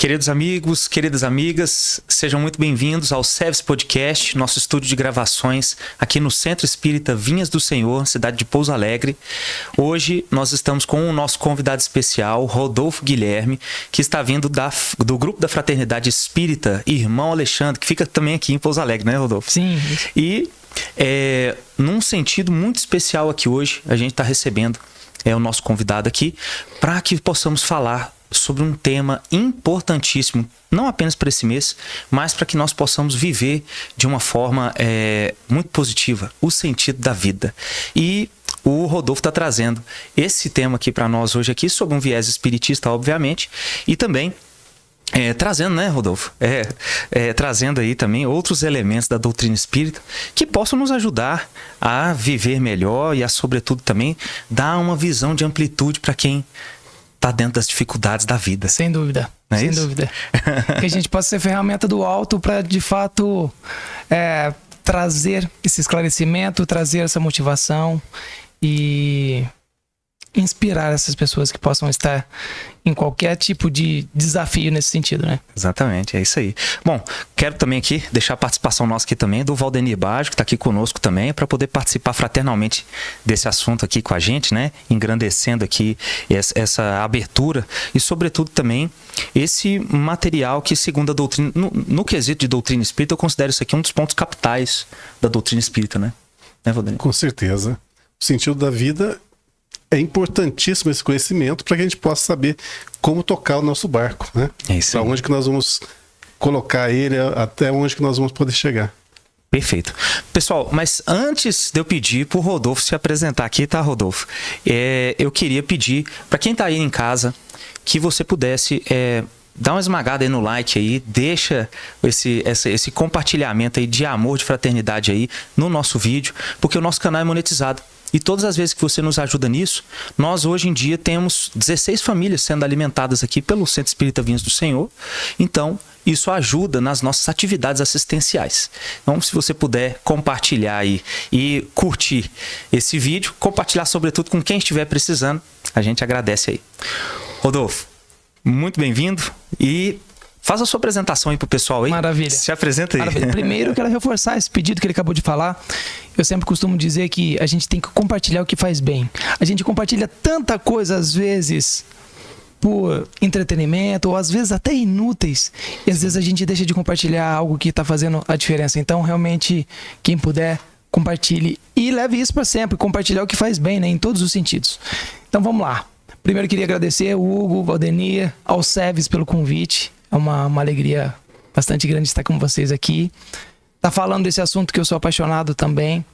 Queridos amigos, queridas amigas, sejam muito bem-vindos ao Service Podcast, nosso estúdio de gravações aqui no Centro Espírita Vinhas do Senhor, cidade de Pouso Alegre. Hoje nós estamos com o nosso convidado especial, Rodolfo Guilherme, que está vindo do grupo da Fraternidade Espírita Irmão Alexandre, que fica também aqui em Pouso Alegre, né, Rodolfo? Sim. E num sentido muito especial aqui hoje, a gente está recebendo o nosso convidado aqui para que possamos falar sobre um tema importantíssimo, não apenas para esse mês, mas para que nós possamos viver de uma forma muito positiva, o sentido da vida. E o Rodolfo está trazendo esse tema aqui para nós hoje aqui, sob um viés espiritista, obviamente, e também trazendo, né, Rodolfo? Trazendo aí também outros elementos da doutrina espírita que possam nos ajudar a viver melhor e a, sobretudo, também dar uma visão de amplitude para quem tá dentro das dificuldades da vida. Sem dúvida. Não é sem isso? dúvida. Que a gente possa ser ferramenta do alto para, de fato, trazer esse esclarecimento, trazer essa motivação e inspirar essas pessoas que possam estar em qualquer tipo de desafio nesse sentido, né? Exatamente, é isso aí. Bom, quero também aqui deixar a participação nossa aqui também do Valdenir Baggio, que está aqui conosco também, para poder participar fraternalmente desse assunto aqui com a gente, né? Engrandecendo aqui essa abertura e, sobretudo, também esse material que, segundo a doutrina, no quesito de doutrina espírita, eu considero isso aqui um dos pontos capitais da doutrina espírita, né? Né, Valdenir? Com certeza. O sentido da vida é importantíssimo, esse conhecimento, para que a gente possa saber como tocar o nosso barco, né? É isso aí. Para onde que nós vamos colocar ele, até onde que nós vamos poder chegar. Perfeito. Pessoal, mas antes de eu pedir pro Rodolfo se apresentar aqui, tá, Rodolfo? Eu queria pedir para quem tá aí em casa que você pudesse dá uma esmagada aí no like aí, deixa esse compartilhamento aí de amor, de fraternidade aí no nosso vídeo, porque o nosso canal é monetizado. E todas as vezes que você nos ajuda nisso, nós hoje em dia temos 16 famílias sendo alimentadas aqui pelo Centro Espírita Vinhas do Senhor. Então, isso ajuda nas nossas atividades assistenciais. Então, se você puder compartilhar aí e curtir esse vídeo, compartilhar sobretudo com quem estiver precisando, a gente agradece aí. Rodolfo, muito bem-vindo e faz a sua apresentação aí pro pessoal aí. Maravilha. Se apresenta aí. Maravilha. Primeiro, eu quero reforçar esse pedido que ele acabou de falar. Eu sempre costumo dizer que a gente tem que compartilhar o que faz bem. A gente compartilha tanta coisa, às vezes, por entretenimento, ou às vezes até inúteis. E às vezes a gente deixa de compartilhar algo que está fazendo a diferença. Então, realmente, quem puder, compartilhe. E leve isso para sempre. Compartilhar o que faz bem, né? Em todos os sentidos. Então, vamos lá. Primeiro, eu queria agradecer o Hugo, o Valdenir, ao Seves pelo convite. É uma alegria bastante grande estar com vocês aqui. Tá falando desse assunto que eu sou apaixonado também.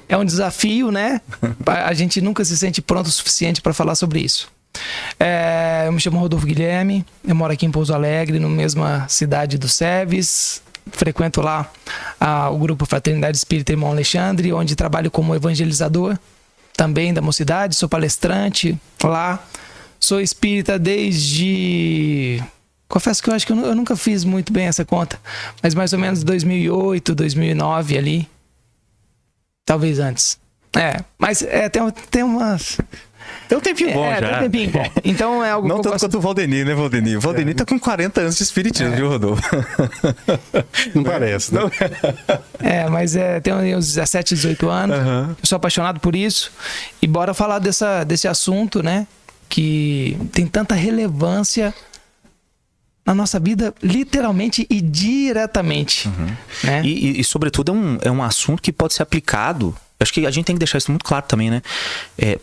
É um desafio, né? A gente nunca se sente pronto o suficiente para falar sobre isso. Eu me chamo Rodolfo Guilherme, eu moro aqui em Pouso Alegre, na mesma cidade do Seves. Frequento lá o grupo Fraternidade Espírita Irmão Alexandre, onde trabalho como evangelizador também da mocidade, sou palestrante lá. Sou espírita desde... Confesso que eu acho que eu nunca fiz muito bem essa conta, mas mais ou menos 2008, 2009 ali, talvez antes. Mas tem umas... Tem um tempinho bom já. Tem um tempinho bom. Então é algo não que eu tanto gosto... quanto o Valdenir, né, Valdenir? O Valdenir tá com 40 anos de espiritismo, viu, Rodolfo? Não parece, né? Não. Tenho uns 17, 18 anos. Uhum. Eu sou apaixonado por isso. E bora falar desse assunto, né? Que tem tanta relevância na nossa vida, literalmente e diretamente. Uhum. Né? E sobretudo, é um assunto que pode ser aplicado. Acho que a gente tem que deixar isso muito claro também, né?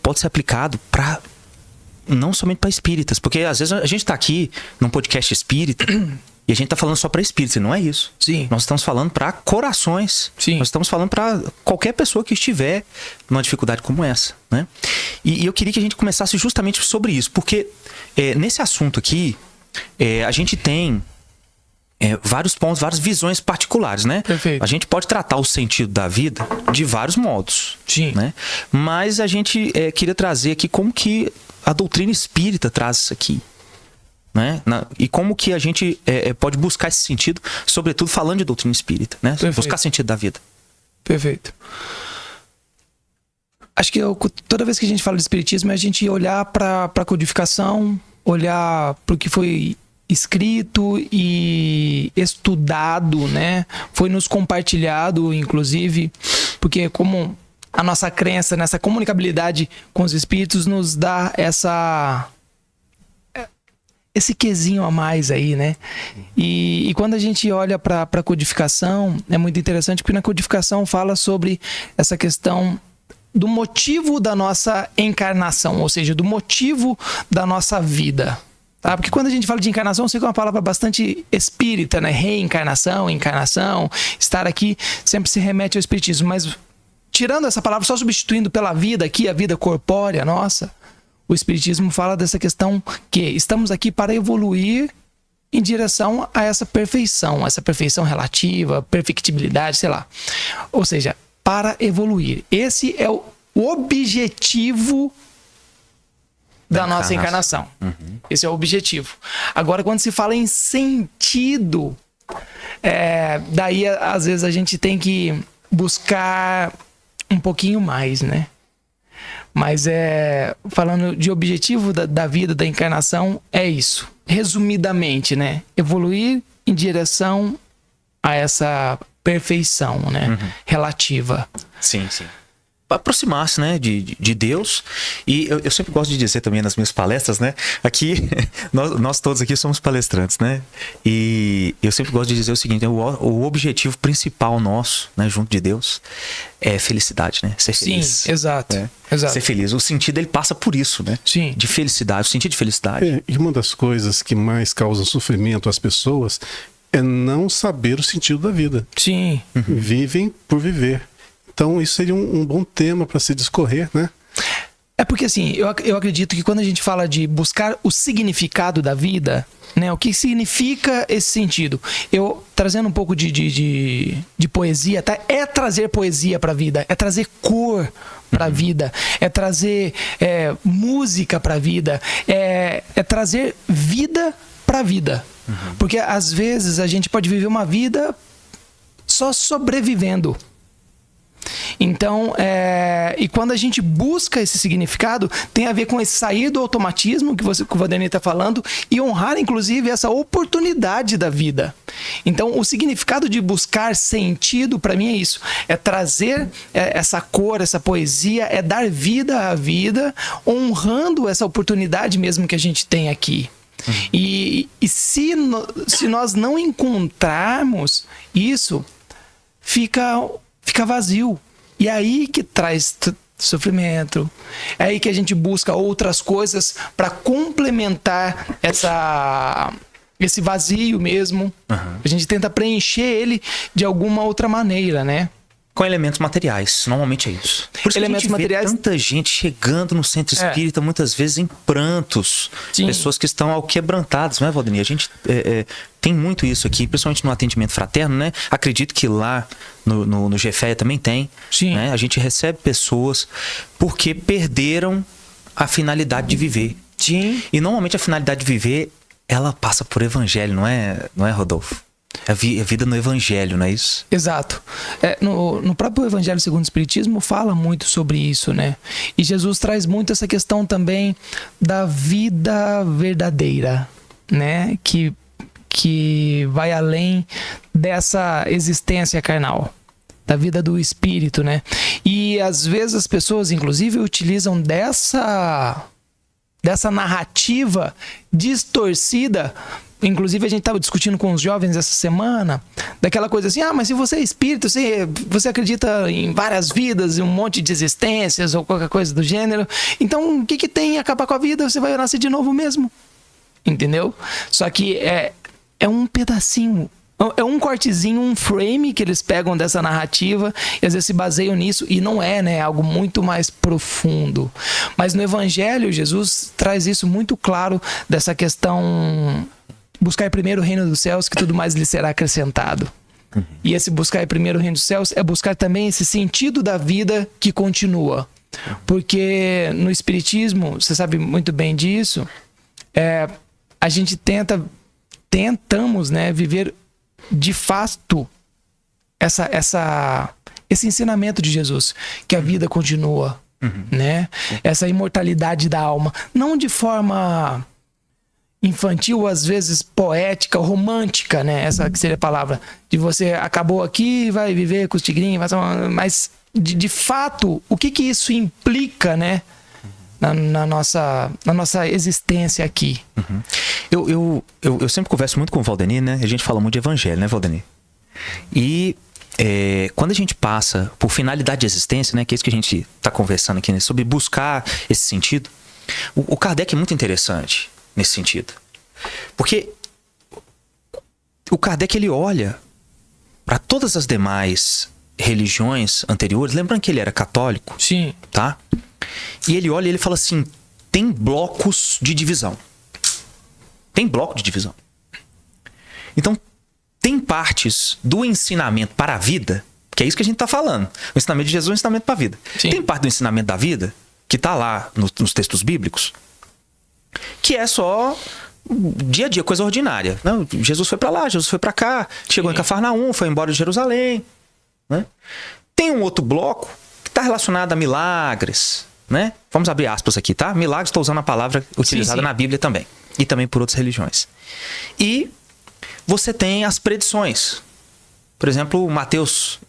Pode ser aplicado para não somente para espíritas, porque às vezes a gente tá aqui num podcast espírita e a gente tá falando só para espíritas, e não é isso. Sim. Nós estamos falando para corações. Sim. Nós estamos falando para qualquer pessoa que estiver numa dificuldade como essa, né? E eu queria que a gente começasse justamente sobre isso, porque nesse assunto aqui a gente tem vários pontos, várias visões particulares, né? Perfeito. A gente pode tratar o sentido da vida de vários modos. Sim. Né? Mas a gente queria trazer aqui como que a doutrina espírita traz isso aqui. Né? E como que a gente pode buscar esse sentido, sobretudo falando de doutrina espírita, né? Buscar sentido da vida. Perfeito. Acho que toda vez que a gente fala de espiritismo é a gente olhar para a codificação, olhar para o que foi escrito e estudado, né? Foi nos compartilhado, inclusive, porque como a nossa crença nessa comunicabilidade com os espíritos nos dá esse quesinho a mais aí, né? E quando a gente olha para a codificação, é muito interessante porque na codificação fala sobre essa questão do motivo da nossa encarnação, ou seja, do motivo da nossa vida. Tá? Porque quando a gente fala de encarnação, eu sei que é uma palavra bastante espírita, né? Reencarnação, encarnação, estar aqui sempre se remete ao espiritismo, mas tirando essa palavra, só substituindo pela vida aqui, a vida corpórea nossa, o espiritismo fala dessa questão que estamos aqui para evoluir em direção a essa perfeição relativa, perfectibilidade, sei lá. Ou seja, para evoluir. Esse é o objetivo da nossa encarnação. Esse é o objetivo. Agora, quando se fala em sentido, daí às vezes a gente tem que buscar um pouquinho mais, né? Mas falando de objetivo da vida, da encarnação, é isso. Resumidamente, né? Evoluir em direção a essa perfeição, né? Relativa. Sim. Aproximar-se, né, de Deus. E eu sempre gosto de dizer também nas minhas palestras, né, aqui, nós todos aqui somos palestrantes, né, e eu sempre gosto de dizer o seguinte, o objetivo principal nosso, né, junto de Deus, é felicidade, né, ser feliz. Sim, exato. Exato. Ser feliz. O sentido, ele passa por isso, né, Sim. de felicidade, o sentido de felicidade. E uma das coisas que mais causam sofrimento às pessoas é não saber o sentido da vida. Sim. Vivem por viver. Então, isso seria um bom tema para se discorrer, né? É porque, assim, eu acredito que quando a gente fala de buscar o significado da vida, né? O que significa esse sentido? Eu, trazendo um pouco de poesia, tá? É trazer poesia para a vida, é trazer cor para a vida, é trazer música para a vida, é trazer vida para a vida. Porque, às vezes, a gente pode viver uma vida só sobrevivendo. Então, e quando a gente busca esse significado, tem a ver com esse sair do automatismo que o Valdemir está falando e honrar, inclusive, essa oportunidade da vida. Então, o significado de buscar sentido, para mim, é isso. É trazer essa cor, essa poesia, é dar vida à vida, honrando essa oportunidade mesmo que a gente tem aqui. E se nós não encontrarmos isso, fica vazio. E é aí que traz sofrimento. É aí que a gente busca outras coisas para complementar esse vazio mesmo. A gente tenta preencher ele de alguma outra maneira, né? Com elementos materiais, normalmente é isso. Por isso elementos que a gente materiais... vê tanta gente chegando no centro espírita, muitas vezes em prantos. Sim. Pessoas que estão alquebrantadas, não é, Valdemir? A gente tem muito isso aqui, principalmente no atendimento fraterno, né? Acredito que lá no GFEA também tem. Sim. Né? A gente recebe pessoas porque perderam a finalidade de viver. Sim. E normalmente a finalidade de viver, ela passa por evangelho, não é, Rodolfo? É a vida no evangelho, não é isso? Exato. No próprio Evangelho segundo o Espiritismo fala muito sobre isso, né? E Jesus traz muito essa questão também da vida verdadeira, né? Que vai além dessa existência carnal, da vida do espírito, né? E às vezes as pessoas, inclusive, utilizam dessa narrativa distorcida. Inclusive, a gente estava discutindo com os jovens essa semana, daquela coisa assim, mas se você é espírito, você acredita em várias vidas, em um monte de existências ou qualquer coisa do gênero, então o que tem em acabar com a vida? Você vai nascer de novo mesmo. Entendeu? Só que é um pedacinho, é um cortezinho, um frame que eles pegam dessa narrativa e às vezes se baseiam nisso e não é, né? Algo muito mais profundo. Mas no Evangelho, Jesus traz isso muito claro dessa questão... Buscar primeiro o reino dos céus, que tudo mais lhe será acrescentado. E esse buscar primeiro o reino dos céus é buscar também esse sentido da vida que continua. Porque no Espiritismo, você sabe muito bem disso, a gente tentamos, né, viver de fato esse ensinamento de Jesus, que a vida continua, né? Essa imortalidade da alma. Não de forma infantil, às vezes poética, romântica, né? Essa que seria a palavra. De você acabou aqui, vai viver com os tigrinhos, mas de fato, o que isso implica, né? Na nossa existência aqui. Eu sempre converso muito com o Valdenir, né? A gente fala muito de evangelho, né, Valdenir? E quando a gente passa por finalidade de existência, né? Que é isso que a gente está conversando aqui, né, sobre buscar esse sentido. O Kardec é muito interessante nesse sentido. Porque o Kardec, ele olha para todas as demais religiões anteriores, lembrando que ele era católico. Sim. Tá? E ele olha e ele fala assim, tem blocos de divisão. Tem bloco de divisão. Então, tem partes do ensinamento para a vida, que é isso que a gente está falando. O ensinamento de Jesus é um ensinamento para a vida. Sim. Tem parte do ensinamento da vida, que está lá nos textos bíblicos, que é só dia a dia, coisa ordinária. Não, Jesus foi para lá, Jesus foi para cá, chegou em Cafarnaum, foi embora de Jerusalém. Né? Tem um outro bloco que está relacionado a milagres. Né? Vamos abrir aspas aqui, tá? Milagres, estou usando a palavra utilizada na Bíblia também. E também por outras religiões. E você tem as predições. Por exemplo, Mateus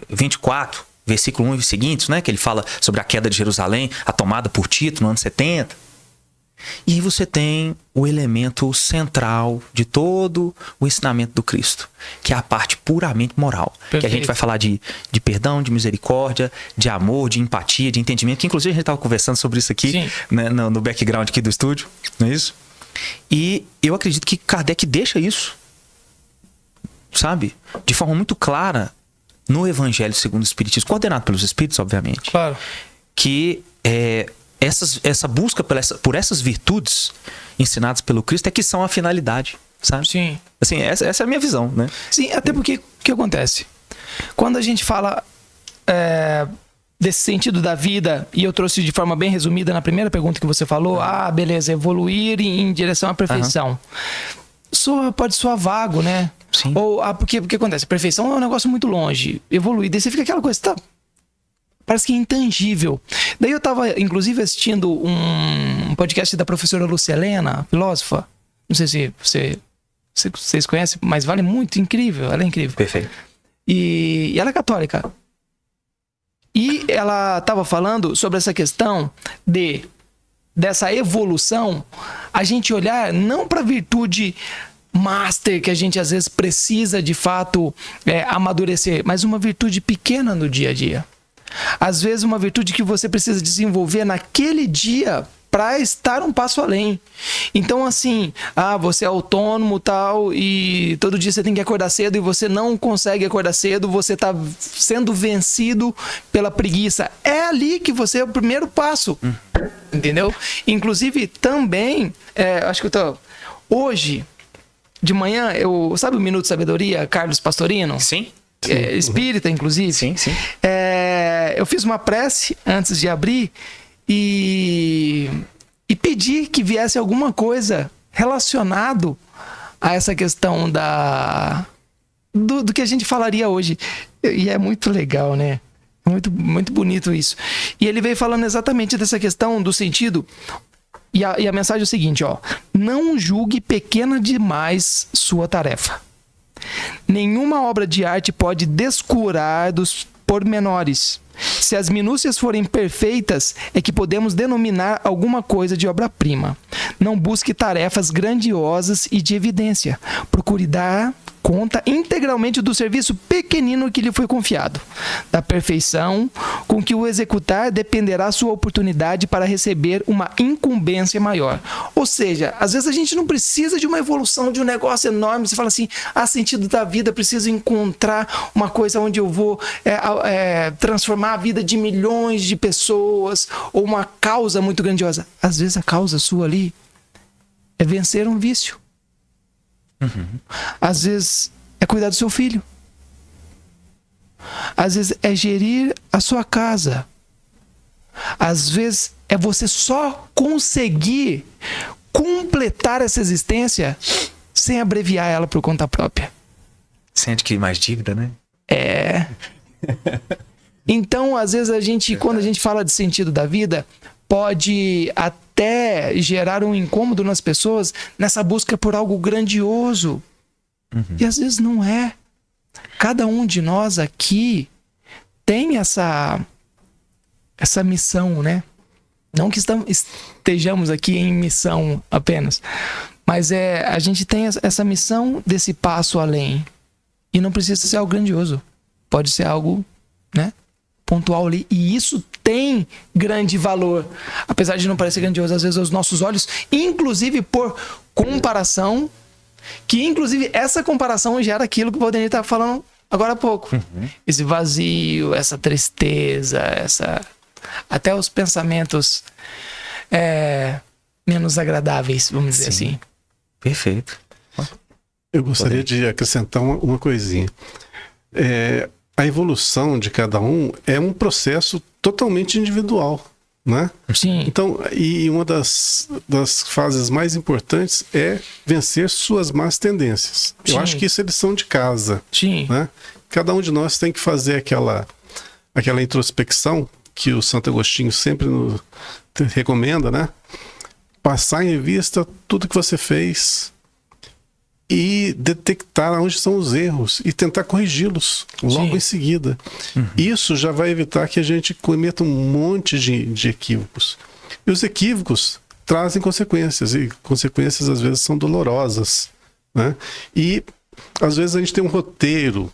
24, versículo 1 e seguintes, né? Que ele fala sobre a queda de Jerusalém, a tomada por Tito no ano 70. E aí você tem o elemento central de todo o ensinamento do Cristo, que é a parte puramente moral. Perfeito. Que a gente vai falar de perdão, de misericórdia, de amor, de empatia, de entendimento, que inclusive a gente estava conversando sobre isso aqui, né, no background aqui do estúdio, não é isso? E eu acredito que Kardec deixa isso, sabe, de forma muito clara no Evangelho segundo o Espiritismo, coordenado pelos Espíritos, obviamente. Claro. Que essa busca por essas virtudes ensinadas pelo Cristo é que são a finalidade, sabe? Sim. Assim, essa é a minha visão, né? Sim, até porque o que acontece? Quando a gente fala desse sentido da vida, e eu trouxe de forma bem resumida na primeira pergunta que você falou, beleza, evoluir em direção à perfeição. Pode soar vago, né? Sim. Ou, porque acontece? A perfeição é um negócio muito longe. Evoluir, daí você fica aquela coisa, tá? Parece que é intangível. Daí eu estava, inclusive, assistindo um podcast da professora Lúcia Helena, filósofa. Não sei se vocês conhecem, mas vale muito, incrível. Ela é incrível. Perfeito. E ela é católica. E ela estava falando sobre essa questão dessa evolução, a gente olhar não para a virtude master que a gente às vezes precisa de fato amadurecer, mas uma virtude pequena no dia a dia. Às vezes uma virtude que você precisa desenvolver naquele dia para estar um passo além. Então assim, você é autônomo tal, e todo dia você tem que acordar cedo e você não consegue acordar cedo, você está sendo vencido pela preguiça. É ali que você é o primeiro passo. Entendeu? Inclusive também, acho que hoje de manhã, sabe o Minuto de Sabedoria, Carlos Pastorino? Sim. Espírita, inclusive. Sim. Eu fiz uma prece antes de abrir e pedi que viesse alguma coisa relacionado a essa questão do que a gente falaria hoje. E é muito legal, né? Muito, muito bonito isso. E ele veio falando exatamente dessa questão do sentido. E a mensagem é o seguinte, não julgue pequena demais sua tarefa. Nenhuma obra de arte pode descurar dos pormenores. Se as minúcias forem perfeitas, é que podemos denominar alguma coisa de obra-prima. Não busque tarefas grandiosas e de evidência. Procure dar conta integralmente do serviço pequenino que lhe foi confiado. Da perfeição com que o executar dependerá sua oportunidade para receber uma incumbência maior. Ou seja, às vezes a gente não precisa de uma evolução de um negócio enorme. Você fala assim, sentido da vida, preciso encontrar uma coisa onde eu vou transformar a vida de milhões de pessoas, ou uma causa muito grandiosa. Às vezes a causa sua ali é vencer um vício. Às vezes é cuidar do seu filho. Às vezes é gerir a sua casa. Às vezes é você só conseguir completar essa existência sem abreviar ela por conta própria. Sem adquirir mais dívida, né? Então, às vezes quando a gente fala de sentido da vida, pode até até gerar um incômodo nas pessoas nessa busca por algo grandioso. E às vezes não é. Cada um de nós aqui tem essa missão, né? Não que estejamos aqui em missão apenas, mas a gente tem essa missão desse passo além. E não precisa ser algo grandioso. Pode ser algo, né, pontual ali. E isso tem grande valor. Apesar de não parecer grandioso, às vezes, aos nossos olhos, inclusive por comparação, que inclusive essa comparação gera aquilo que o Valdenir estava falando agora há pouco. Esse vazio, essa tristeza, até os pensamentos menos agradáveis, vamos dizer assim. Perfeito. Eu gostaria de acrescentar uma coisinha. A evolução de cada um é um processo totalmente individual, né? Sim. Então, e uma das fases mais importantes é vencer suas más tendências. Sim. Eu acho que isso é lição de casa. Sim. Né? Cada um de nós tem que fazer aquela introspecção que o Santo Agostinho sempre nos recomenda, né? Passar em revista tudo que você fez e detectar onde são os erros e tentar corrigi-los logo em seguida. Isso já vai evitar que a gente cometa um monte de equívocos. E os equívocos trazem consequências, e consequências às vezes são dolorosas, né? E às vezes a gente tem um roteiro,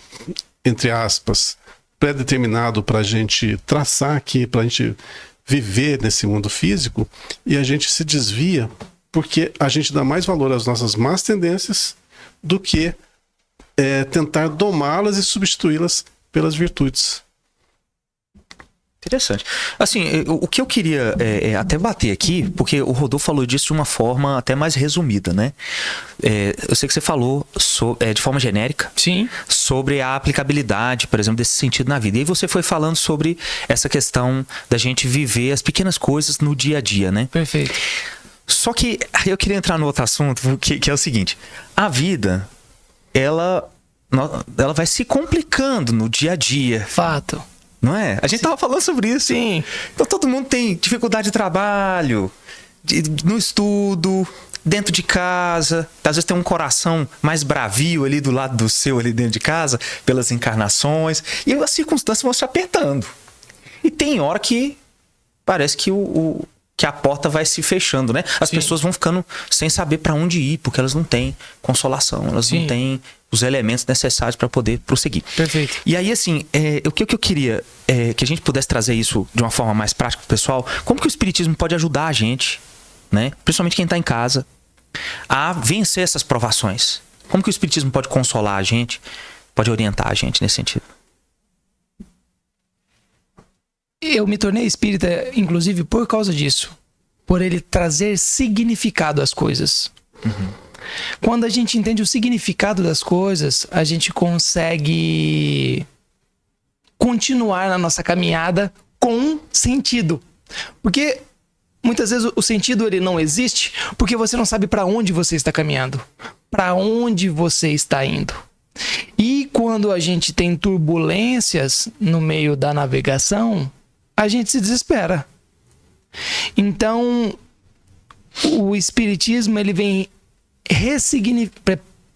entre aspas, pré-determinado para a gente traçar aqui, para a gente viver nesse mundo físico, e a gente se desvia porque a gente dá mais valor às nossas más tendências do que tentar domá-las e substituí-las pelas virtudes. Interessante. Assim, o que eu queria até bater aqui, porque o Rodolfo falou disso de uma forma até mais resumida, né? Eu sei que você falou de forma genérica. Sim. Sobre a aplicabilidade, por exemplo, desse sentido na vida. E aí você foi falando sobre essa questão da gente viver as pequenas coisas no dia a dia, né? Perfeito. Só que eu queria entrar no outro assunto, que é o seguinte. A vida, ela vai se complicando no dia a dia. Fato. Não é? A gente tava falando sobre isso. Sim. Então todo mundo tem dificuldade de trabalho, no estudo, dentro de casa. Às vezes tem um coração mais bravio ali do lado do seu, ali dentro de casa, pelas encarnações. E as circunstâncias vão se apertando. E tem hora que parece que que a porta vai se fechando, né? As pessoas vão ficando sem saber para onde ir, porque elas não têm consolação, elas não têm os elementos necessários para poder prosseguir. Perfeito. E aí, assim, o que eu queria que a gente pudesse trazer isso de uma forma mais prática pro pessoal, como que o Espiritismo pode ajudar a gente, né? Principalmente quem está em casa, a vencer essas provações. Como que o Espiritismo pode consolar a gente, pode orientar a gente nesse sentido? Eu me tornei espírita, inclusive, por causa disso. Por ele trazer significado às coisas. Quando a gente entende o significado das coisas, a gente consegue continuar na nossa caminhada com sentido. Porque muitas vezes o sentido ele não existe porque você não sabe para onde você está caminhando, para onde você está indo. E quando a gente tem turbulências no meio da navegação, a gente se desespera. Então, o Espiritismo, ele vem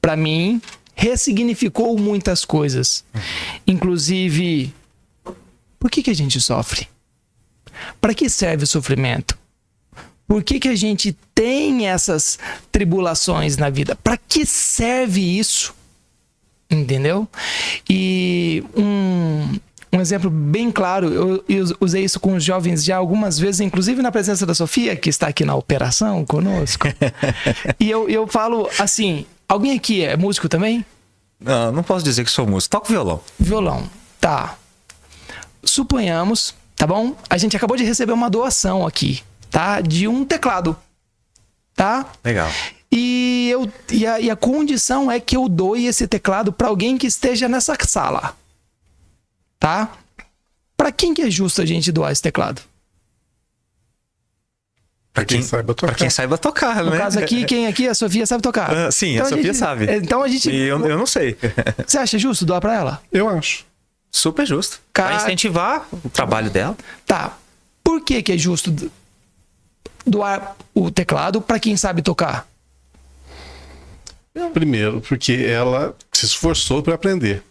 para mim, ressignificou muitas coisas. Inclusive, por que a gente sofre? Para que serve o sofrimento? Por que a gente tem essas tribulações na vida? Para que serve isso? Entendeu? E um exemplo bem claro, eu usei isso com os jovens já algumas vezes, inclusive na presença da Sofia, que está aqui na operação conosco. E eu falo assim, alguém aqui é músico também? Não posso dizer que sou músico, toco violão. Violão, tá. Suponhamos, tá bom? A gente acabou de receber uma doação aqui, tá? De um teclado, tá? Legal. E a condição é que eu doe esse teclado para alguém que esteja nessa sala. Tá? Para quem que é justo a gente doar esse teclado? Para quem saiba tocar. Para quem saiba tocar, né? No caso aqui, quem aqui? A Sofia sabe tocar. Sim, então a Sofia sabe. Então a gente... E eu não sei. Você acha justo doar para ela? Eu acho. Super justo. Vai incentivar o trabalho dela. Tá. Por que é justo? doar o teclado para quem sabe tocar? Primeiro, porque ela se esforçou para aprender.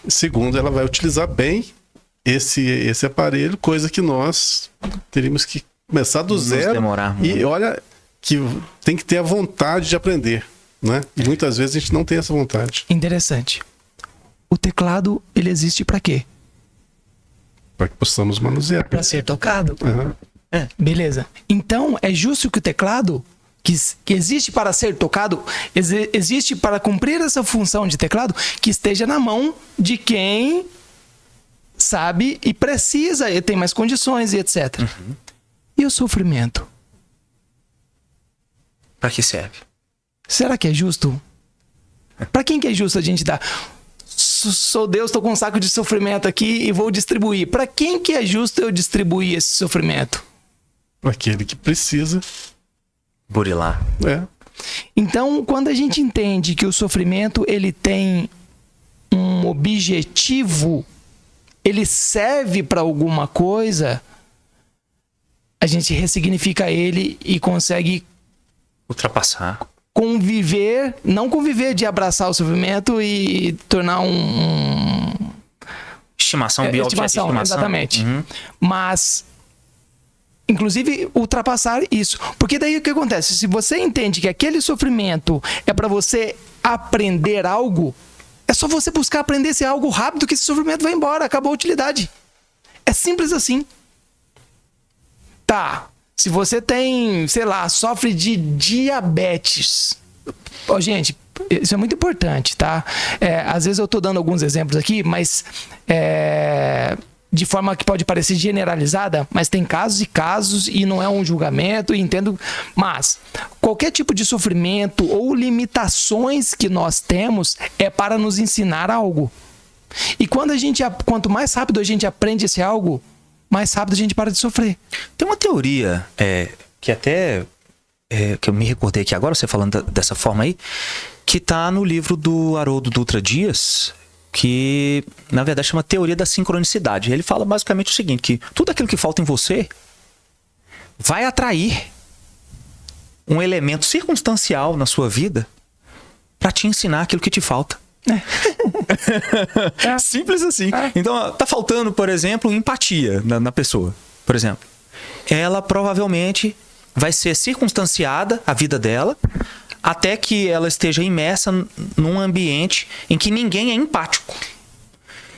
Segundo, ela vai utilizar bem esse aparelho, coisa que nós teríamos que começar do zero. Demorar muito. E olha que tem que ter a vontade de aprender, né? E muitas vezes a gente não tem essa vontade. Interessante. O teclado, ele existe para quê? Para que possamos manusear. Para ser tocado. Uhum. Beleza. Então, é justo que o teclado, que existe para ser tocado, existe para cumprir essa função de teclado, que esteja na mão de quem sabe e precisa, e tem mais condições e etc. Uhum. E o sofrimento? Para que serve? Será que é justo? Para quem que é justo a gente dar? Sou Deus, estou com um saco de sofrimento aqui e vou distribuir. Para quem que é justo eu distribuir esse sofrimento? Para aquele que precisa. Burilar. Então, quando a gente entende que o sofrimento ele tem um objetivo, ele serve para alguma coisa, a gente ressignifica ele e consegue Ultrapassar. conviver, não conviver de abraçar o sofrimento e tornar Estimação, estimação, exatamente. Uhum. Mas, inclusive, ultrapassar isso. Porque daí o que acontece? Se você entende que aquele sofrimento é para você aprender algo, é só você buscar aprender esse algo rápido que esse sofrimento vai embora, acabou a utilidade. É simples assim. Tá. Se você tem, sei lá, sofre de diabetes. Ó, gente, isso é muito importante, tá? Às vezes eu tô dando alguns exemplos aqui, mas de forma que pode parecer generalizada, mas tem casos e casos e não é um julgamento, entendo. Mas qualquer tipo de sofrimento ou limitações que nós temos é para nos ensinar algo. E quanto mais rápido a gente aprende esse algo, mais rápido a gente para de sofrer. Tem uma teoria que até que eu me recordei aqui agora, você falando dessa forma aí, que tá no livro do Haroldo Dutra Dias, que na verdade chama Teoria da Sincronicidade. Ele fala basicamente o seguinte, que tudo aquilo que falta em você vai atrair um elemento circunstancial na sua vida para te ensinar aquilo que te falta. Simples assim. Então, tá faltando, por exemplo, empatia na pessoa. Por exemplo, ela provavelmente vai ser circunstanciada, a vida dela, até que ela esteja imersa num ambiente em que ninguém é empático.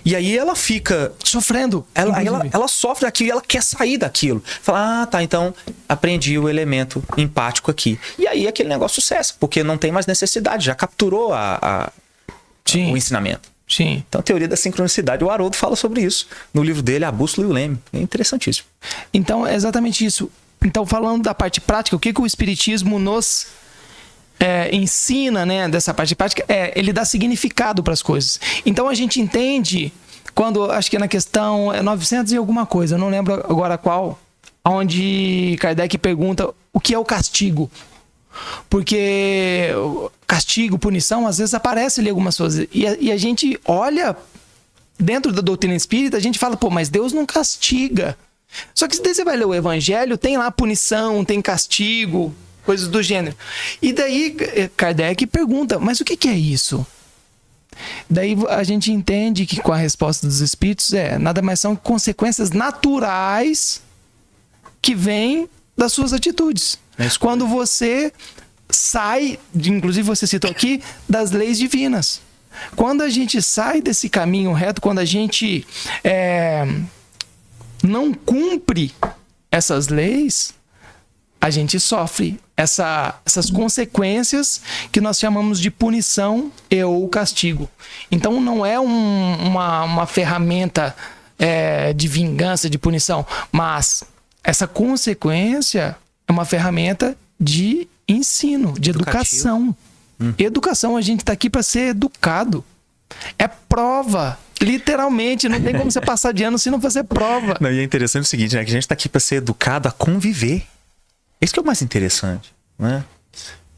E aí ela fica sofrendo. Ela sofre daquilo e ela quer sair daquilo. Fala, tá, então aprendi o elemento empático aqui. E aí aquele negócio cessa, porque não tem mais necessidade, já capturou o ensinamento. Sim. Então, a teoria da sincronicidade, o Haroldo fala sobre isso no livro dele, A Bússola e o Leme. É interessantíssimo. Então, é exatamente isso. Então, falando da parte prática, o que o Espiritismo nos ensina, né, dessa parte prática, ele dá significado para as coisas. Então, a gente entende, quando, acho que na questão 900 e alguma coisa, eu não lembro agora qual, onde Kardec pergunta o que é o castigo. Porque castigo, punição, às vezes aparece ali algumas coisas. E a gente olha dentro da doutrina espírita, a gente fala, pô, mas Deus não castiga. Só que se você vai ler o Evangelho, tem lá punição, tem castigo, coisas do gênero. E daí Kardec pergunta, mas o que é isso? Daí a gente entende que com a resposta dos espíritos nada mais são consequências naturais que vêm das suas atitudes. Quando você sai, inclusive você citou aqui, das leis divinas. Quando a gente sai desse caminho reto, quando a gente não cumpre essas leis, a gente sofre essas consequências que nós chamamos de punição ou castigo. Então não é uma ferramenta de vingança, de punição, mas essa consequência é uma ferramenta de ensino, de educação. Educação, a gente está aqui para ser educado. É prova. Literalmente, não tem como você passar de ano se não fazer prova. Não, e é interessante o seguinte, né? Que a gente está aqui para ser educado a conviver. Isso que é o mais interessante, né?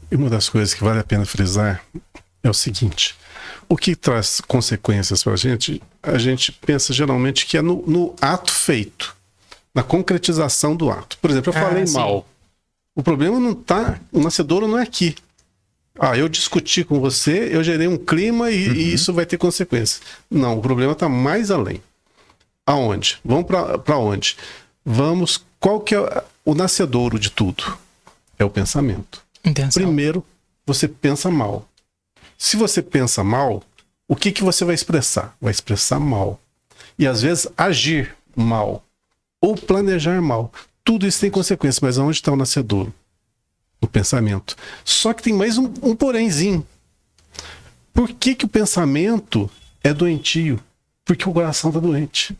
E uma das coisas que vale a pena frisar é o seguinte: o que traz consequências para a gente pensa geralmente que é no ato feito, na concretização do ato. Por exemplo, eu falei sim. mal. O problema não tá, o nascedouro não é aqui. Eu discuti com você, eu gerei um clima e isso vai ter consequências. Não, o problema está mais além. Aonde? Vamos para onde? Vamos, qual que é o nascedouro de tudo? É o pensamento. Intenção. Primeiro, você pensa mal. Se você pensa mal, o que você vai expressar? Vai expressar mal. E às vezes agir mal. Ou planejar mal. Tudo isso tem consequências, mas onde está o nascedouro? No pensamento. Só que tem mais um porémzinho. Por que o pensamento é doentio? Porque o coração está doente.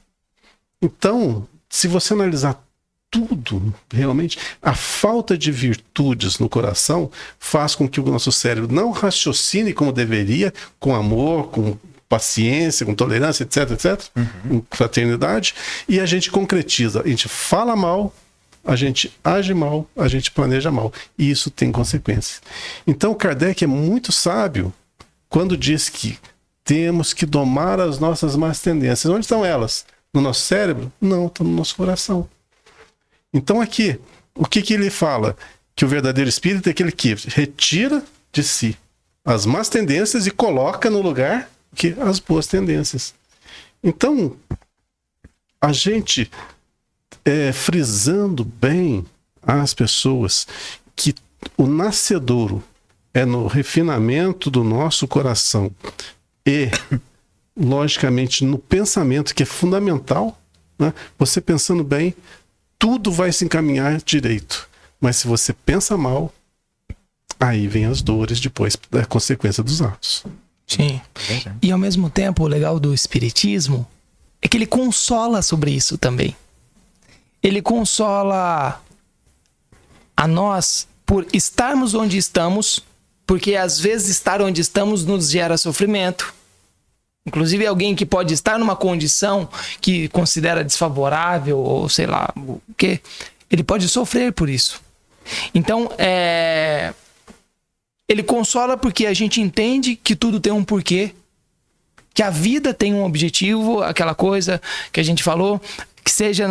Então, se você analisar tudo, realmente, a falta de virtudes no coração faz com que o nosso cérebro não raciocine como deveria, com amor, com paciência, com tolerância, etc, etc, com fraternidade, e a gente concretiza, a gente fala mal, a gente age mal, a gente planeja mal, e isso tem consequências. Então Kardec é muito sábio quando diz que temos que domar as nossas más tendências. Onde estão elas? No nosso cérebro? Não, estão no nosso coração. Então aqui, o que ele fala? Que o verdadeiro espírito é aquele que retira de si as más tendências e coloca no lugar que as boas tendências. Então, a gente frisando bem às pessoas que o nascedouro é no refinamento do nosso coração e, logicamente, no pensamento, que é fundamental, né? Você pensando bem, tudo vai se encaminhar direito. Mas se você pensa mal, aí vem as dores depois da consequência dos atos. Sim. E ao mesmo tempo, o legal do espiritismo é que ele consola sobre isso também. Ele consola a nós por estarmos onde estamos, porque às vezes estar onde estamos nos gera sofrimento. Inclusive alguém que pode estar numa condição que considera desfavorável, ou sei lá o quê, ele pode sofrer por isso. Então, ele consola porque a gente entende que tudo tem um porquê, que a vida tem um objetivo, aquela coisa que a gente falou, que seja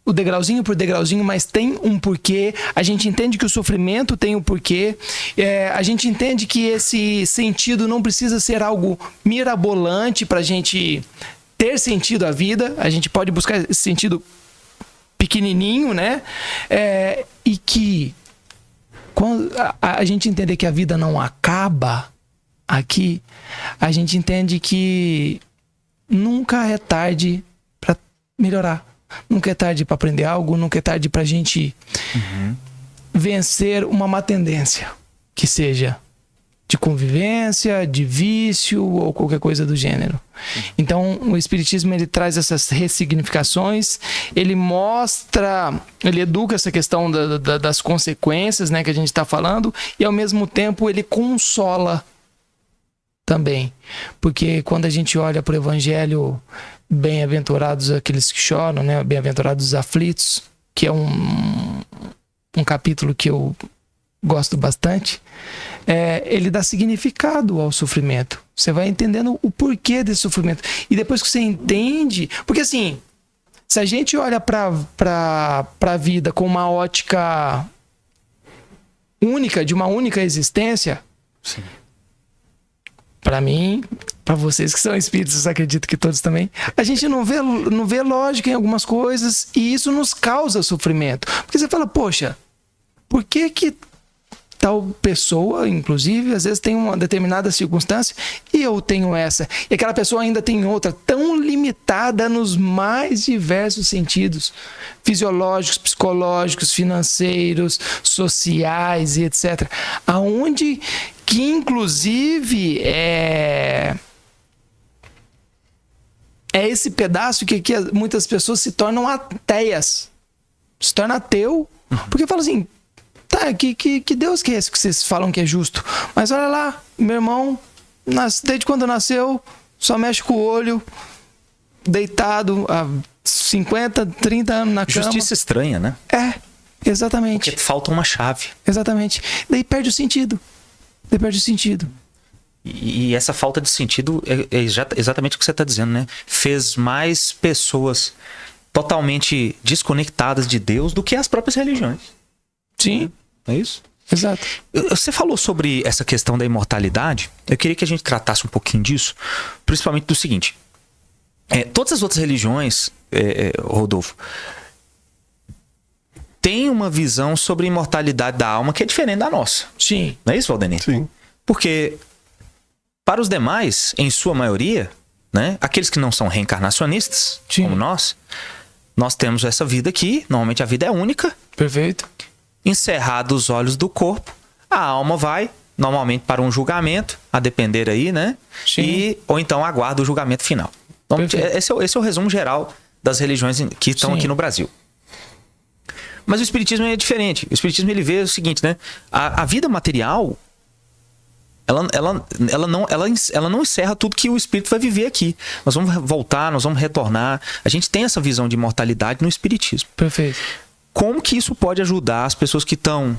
o degrauzinho por degrauzinho, mas tem um porquê. A gente entende que o sofrimento tem um porquê. A gente entende que esse sentido não precisa ser algo mirabolante para a gente ter sentido à vida. A gente pode buscar esse sentido pequenininho, né? E que quando a gente entender que a vida não acaba aqui, a gente entende que nunca é tarde para melhorar. Nunca é tarde para aprender algo, nunca é tarde para a gente vencer uma má tendência, que seja de convivência, de vício ou qualquer coisa do gênero. Então, o Espiritismo ele traz essas ressignificações, ele mostra, ele educa essa questão das consequências, né, que a gente está falando, e ao mesmo tempo ele consola também. Porque quando a gente olha para o Evangelho, bem-aventurados aqueles que choram, né, bem-aventurados os aflitos, que é um capítulo que eu gosto bastante, ele dá significado ao sofrimento. Você vai entendendo o porquê desse sofrimento. E depois que você entende... Porque assim, se a gente olha para a vida com uma ótica única, de uma única existência... Sim. Para mim, para vocês que são espíritos, acredito que todos também, a gente não vê lógica em algumas coisas e isso nos causa sofrimento. Porque você fala, poxa, por que tal pessoa, inclusive, às vezes tem uma determinada circunstância e eu tenho essa, e aquela pessoa ainda tem outra, tão limitada nos mais diversos sentidos, fisiológicos, psicológicos, financeiros, sociais e etc. Aonde que inclusive é esse pedaço que muitas pessoas se tornam ateias, se torna ateu, porque fala assim, tá, que Deus que é esse que vocês falam que é justo? Mas olha lá, meu irmão, desde quando nasceu, só mexe com o olho, deitado há 50, 30 anos na cama. Justiça estranha, né? Exatamente. Porque falta uma chave. Exatamente. Daí perde o sentido. E essa falta de sentido é exatamente o que você está dizendo, né? Fez mais pessoas totalmente desconectadas de Deus do que as próprias religiões. Sim, Não é isso? exato. Você falou sobre essa questão da imortalidade. Eu queria que a gente tratasse um pouquinho disso, principalmente do seguinte. Todas as outras religiões, Rodolfo, têm uma visão sobre a imortalidade da alma que é diferente da nossa. Sim. Não é isso, Valdenir? Sim. Porque para os demais, em sua maioria, né, aqueles que não são reencarnacionistas, Sim. como nós temos essa vida aqui, normalmente a vida é única, Perfeito. encerrados os olhos do corpo, a alma vai, normalmente para um julgamento, a depender aí, né? Sim. Ou então aguarda o julgamento final. Normalmente, Perfeito. esse é o resumo geral das religiões que estão Sim. aqui no Brasil. Mas o Espiritismo é diferente. O Espiritismo ele vê o seguinte, né? A vida material, ela não encerra tudo que o espírito vai viver aqui. Nós vamos voltar, nós vamos retornar. A gente tem essa visão de imortalidade no Espiritismo. Perfeito. Como que isso pode ajudar as pessoas que estão,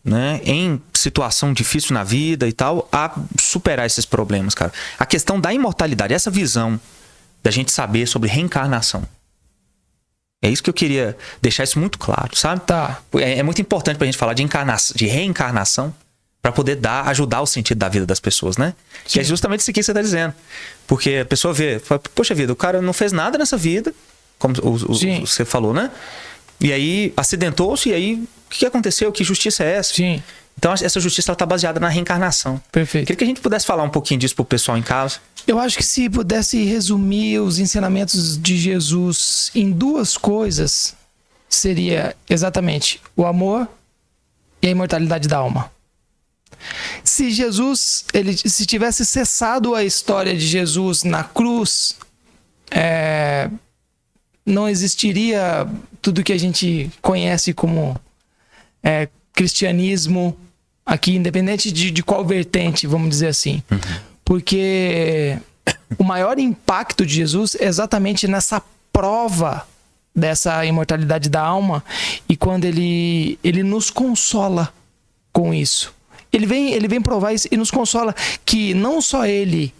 né, em situação difícil na vida e tal, a superar esses problemas, cara? A questão da imortalidade, essa visão da gente saber sobre reencarnação. É isso que eu queria deixar isso muito claro, sabe? Tá. É muito importante pra gente falar de reencarnação para poder ajudar o sentido da vida das pessoas, né? Sim. Que é justamente isso aqui que você tá dizendo. Porque a pessoa vê, fala, poxa vida, o cara não fez nada nessa vida, como Sim. você falou, né? E aí acidentou-se, e aí o que aconteceu? Que justiça é essa? Sim. Então essa justiça ela tá baseada na reencarnação. Perfeito. Queria que a gente pudesse falar um pouquinho disso pro pessoal em casa. Eu acho que se pudesse resumir os ensinamentos de Jesus em duas coisas, seria exatamente o amor e a imortalidade da alma. Se Jesus, se tivesse cessado a história de Jesus na cruz, não existiria tudo que a gente conhece como cristianismo aqui, independente de qual vertente, vamos dizer assim. Porque o maior impacto de Jesus é exatamente nessa prova dessa imortalidade da alma e quando ele nos consola com isso. Ele vem provar isso e nos consola que não só ele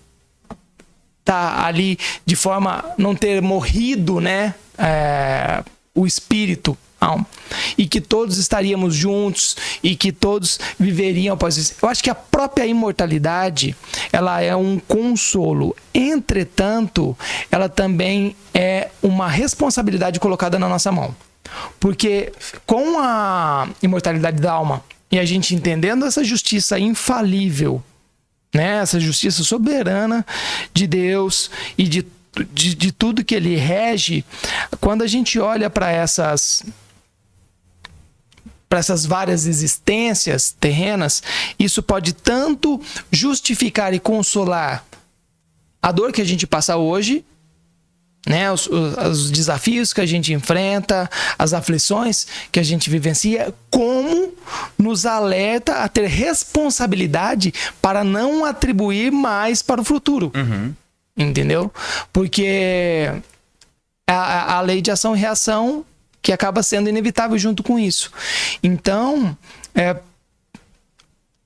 tá ali de forma a não ter morrido, né, o espírito, alma, e que todos estaríamos juntos e que todos viveriam após isso. Eu acho que a própria imortalidade, ela é um consolo. Entretanto, ela também é uma responsabilidade colocada na nossa mão. Porque com a imortalidade da alma e a gente entendendo essa justiça infalível, né, essa justiça soberana de Deus e de tudo que ele rege, quando a gente olha para essas várias existências terrenas, isso pode tanto justificar e consolar a dor que a gente passa hoje, né, os desafios que a gente enfrenta, as aflições que a gente vivencia, como nos alerta a ter responsabilidade para não atribuir mais para o futuro. Entendeu? Porque a lei de ação e reação que acaba sendo inevitável junto com isso. Então,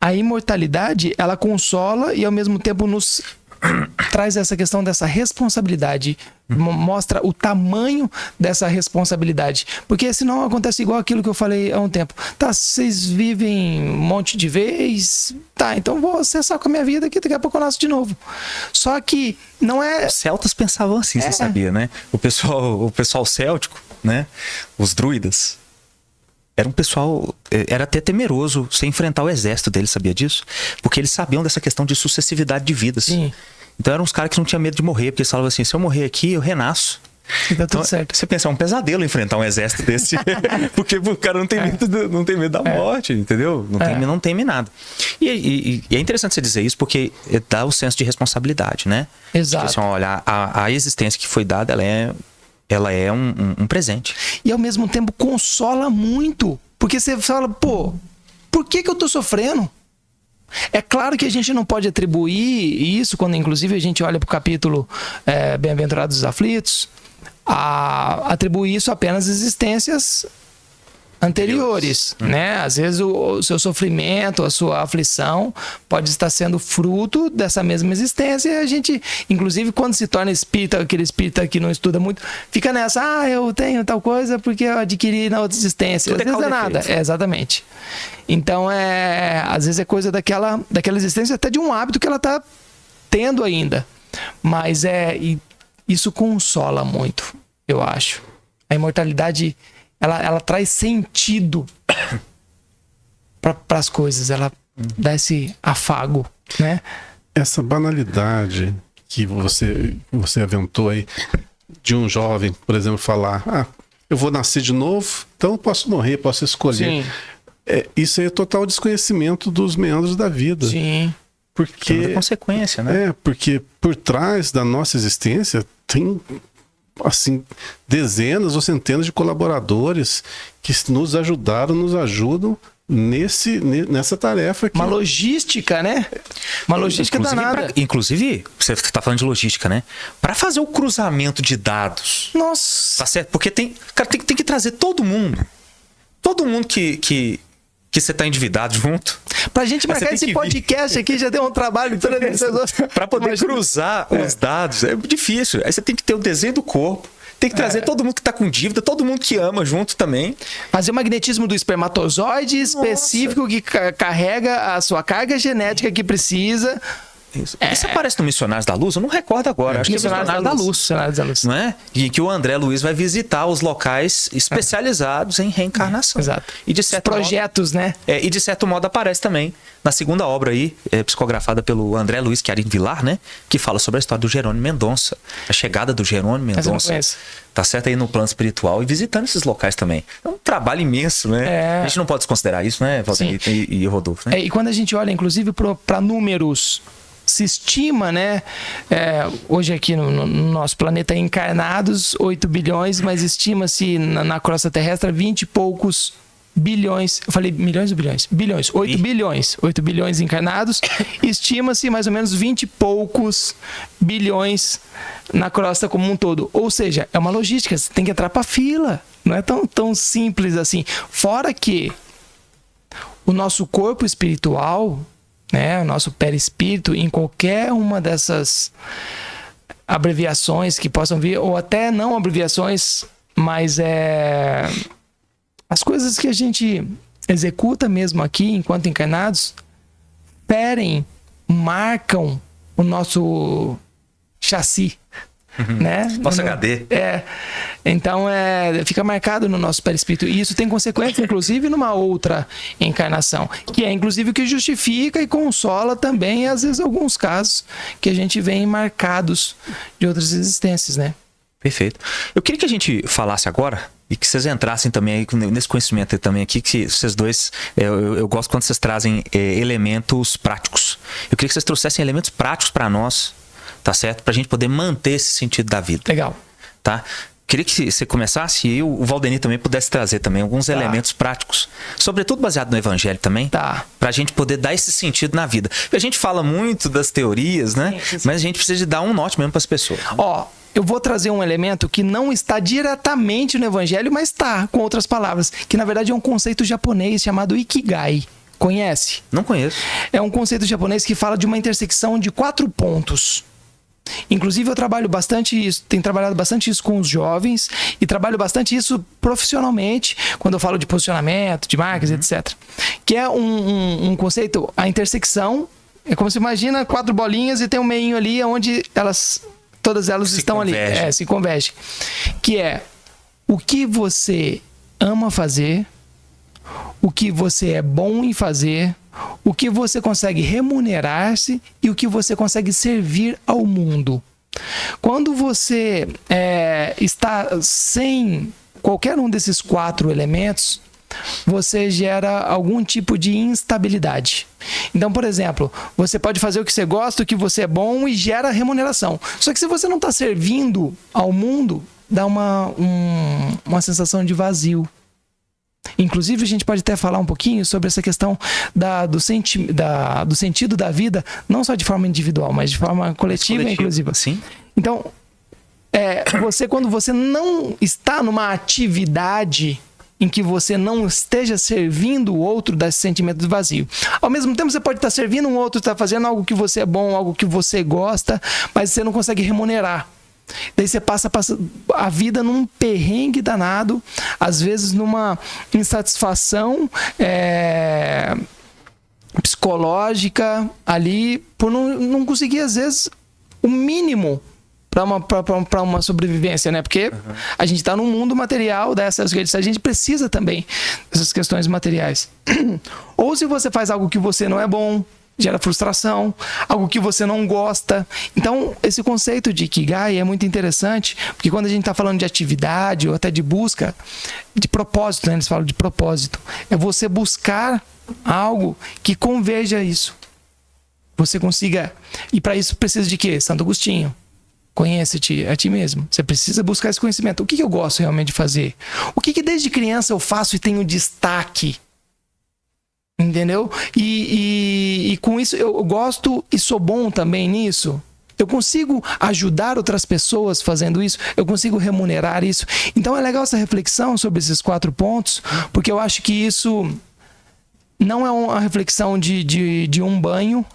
a imortalidade, ela consola e ao mesmo tempo nos traz essa questão dessa responsabilidade, mostra o tamanho dessa responsabilidade, porque senão acontece igual aquilo que eu falei há um tempo. Tá, vocês vivem um monte de vez, tá, então vou cessar com a minha vida aqui, daqui a pouco eu nasço de novo. Só que não é... Os celtas pensavam assim, você sabia, né? O pessoal céltico, né? Os druidas, era um pessoal, era até temeroso você enfrentar o exército deles, sabia disso? Porque eles sabiam dessa questão de sucessividade de vidas. Sim. Então eram uns caras que não tinham medo de morrer, porque eles falavam assim, se eu morrer aqui, eu renasço. E tá tudo Então, certo. você pensa, é um pesadelo enfrentar um exército desse. Porque o cara não tem medo da morte, entendeu? Não teme nada. E é interessante você dizer isso, porque dá o senso de responsabilidade, né? Exato. Porque, assim, olha, a existência que foi dada, ela é um presente. E ao mesmo tempo consola muito. Porque você fala, pô, por que eu tô sofrendo? É claro que a gente não pode atribuir isso, quando inclusive a gente olha para o capítulo Bem-aventurados os aflitos, a atribuir isso apenas às existências anteriores, né? Às vezes o seu sofrimento, a sua aflição pode estar sendo fruto dessa mesma existência, e a gente, inclusive, quando se torna espírita, aquele espírita que não estuda muito, fica nessa, eu tenho tal coisa porque eu adquiri na outra existência. Às vezes é nada. Exatamente. Então, às vezes é coisa daquela existência, até de um hábito que ela está tendo ainda. Mas isso consola muito, eu acho. A imortalidade, ela traz sentido para as coisas, ela dá esse afago, né? Essa banalidade que você aventou aí, de um jovem, por exemplo, falar, eu vou nascer de novo, então eu posso morrer, posso escolher. Sim. Isso aí é total desconhecimento dos meandros da vida. Sim. Porque tem consequência, né? Porque por trás da nossa existência tem, assim, dezenas ou centenas de colaboradores que nos ajudam nessa tarefa aqui. Uma logística, né? Uma logística danada. Inclusive, você está falando de logística, né? Para fazer o cruzamento de dados. Nossa! Tá certo? Porque tem que trazer todo mundo. Todo mundo que você está endividado junto. Pra gente marcar esse podcast aqui já deu um trabalho. Para poder cruzar os dados é difícil. Aí você tem que ter o desenho do corpo. Tem que trazer todo mundo que tá com dívida, todo mundo que ama junto também. Fazer o magnetismo do espermatozoide específico que carrega a sua carga genética que precisa. Isso. Isso aparece no Missionários da Luz? Eu não recordo agora. Acho que é Missionários da Luz. Missionários da Luz. Não é? E que o André Luiz vai visitar os locais especializados em reencarnação. Exato. E de certo projetos, modo, né? E de certo modo aparece também na segunda obra aí, psicografada pelo André Luiz Chiarin Vilar, né? Que fala sobre a história do Jerônimo Mendonça. A chegada do Jerônimo Mendonça. Tá certo, aí no plano espiritual e visitando esses locais também. É um trabalho imenso, né? A gente não pode desconsiderar isso, né, Valdir e Rodolfo? Né? E quando a gente olha, inclusive, para números, se estima, né? Hoje aqui no nosso planeta encarnados, 8 bilhões, mas estima-se na crosta terrestre 20 e poucos bilhões. Eu falei milhões ou bilhões? Bilhões. 8 bilhões. 8 bilhões encarnados. Estima-se mais ou menos 20 e poucos bilhões na crosta como um todo. Ou seja, é uma logística. Você tem que entrar para fila. Não é tão simples assim. Fora que o nosso corpo espiritual, né, o nosso perispírito, em qualquer uma dessas abreviações que possam vir, ou até não abreviações, mas as coisas que a gente executa mesmo aqui, enquanto encarnados, marcam o nosso chassi, né? Nosso HD. Então, fica marcado no nosso perispírito. E isso tem consequência, inclusive, numa outra encarnação. Que é, inclusive, o que justifica e consola também, às vezes, alguns casos que a gente vê marcados de outras existências, né? Perfeito. Eu queria que a gente falasse agora e que vocês entrassem também aí nesse conhecimento também aqui, que vocês dois, eu gosto quando vocês trazem elementos práticos. Eu queria que vocês trouxessem elementos práticos para nós, tá certo? Pra gente poder manter esse sentido da vida. Legal. Tá? Queria que você começasse e o Valdenir também pudesse trazer também alguns elementos práticos, sobretudo baseado no Evangelho também, pra gente poder dar esse sentido na vida. Porque a gente fala muito das teorias, né? Sim. Mas a gente precisa de dar um norte mesmo para as pessoas. Eu vou trazer um elemento que não está diretamente no Evangelho, mas está, com outras palavras, que na verdade é um conceito japonês chamado Ikigai. Conhece? Não conheço. É um conceito japonês que fala de uma intersecção de 4 pontos. Inclusive eu trabalho bastante isso, tenho trabalhado bastante isso com os jovens e trabalho bastante isso profissionalmente, quando eu falo de posicionamento, de marcas, etc. Que é um conceito, a intersecção, é como se imagina 4 bolinhas e tem um meinho ali onde todas elas estão ali, se convergem. Que é o que você ama fazer, o que você é bom em fazer, o que você consegue remunerar-se e o que você consegue servir ao mundo. Quando você está sem qualquer um desses 4 elementos, você gera algum tipo de instabilidade. Então, por exemplo, você pode fazer o que você gosta, o que você é bom e gera remuneração. Só que se você não está servindo ao mundo, dá uma sensação de vazio. Inclusive, a gente pode até falar um pouquinho sobre essa questão do sentido da vida, não só de forma individual, mas de forma coletiva e inclusiva. Sim. Então, quando você não está numa atividade em que você não esteja servindo o outro dá esse sentimento de vazio. Ao mesmo tempo, você pode estar servindo um outro, estar fazendo algo que você é bom, algo que você gosta, mas você não consegue remunerar. Daí você passa a vida num perrengue danado, às vezes numa insatisfação psicológica ali, por não conseguir, às vezes, o mínimo para uma sobrevivência, né? Porque a gente está num mundo material dessas redes, a gente precisa também dessas questões materiais. Ou se você faz algo que você não é bom, gera frustração, algo que você não gosta. Então, esse conceito de Ikigai é muito interessante, porque quando a gente está falando de atividade ou até de busca, de propósito, né? Eles falam de propósito. É você buscar algo que converja isso. Você consiga... E para isso precisa de quê? Santo Agostinho. Conhece-te a ti mesmo. Você precisa buscar esse conhecimento. O que eu gosto realmente de fazer? O que desde criança eu faço e tenho destaque? Entendeu? E com isso eu gosto e sou bom também nisso. Eu consigo ajudar outras pessoas fazendo isso. Eu consigo remunerar isso. Então é legal essa reflexão sobre esses 4 pontos, porque eu acho que isso não é uma reflexão de um banho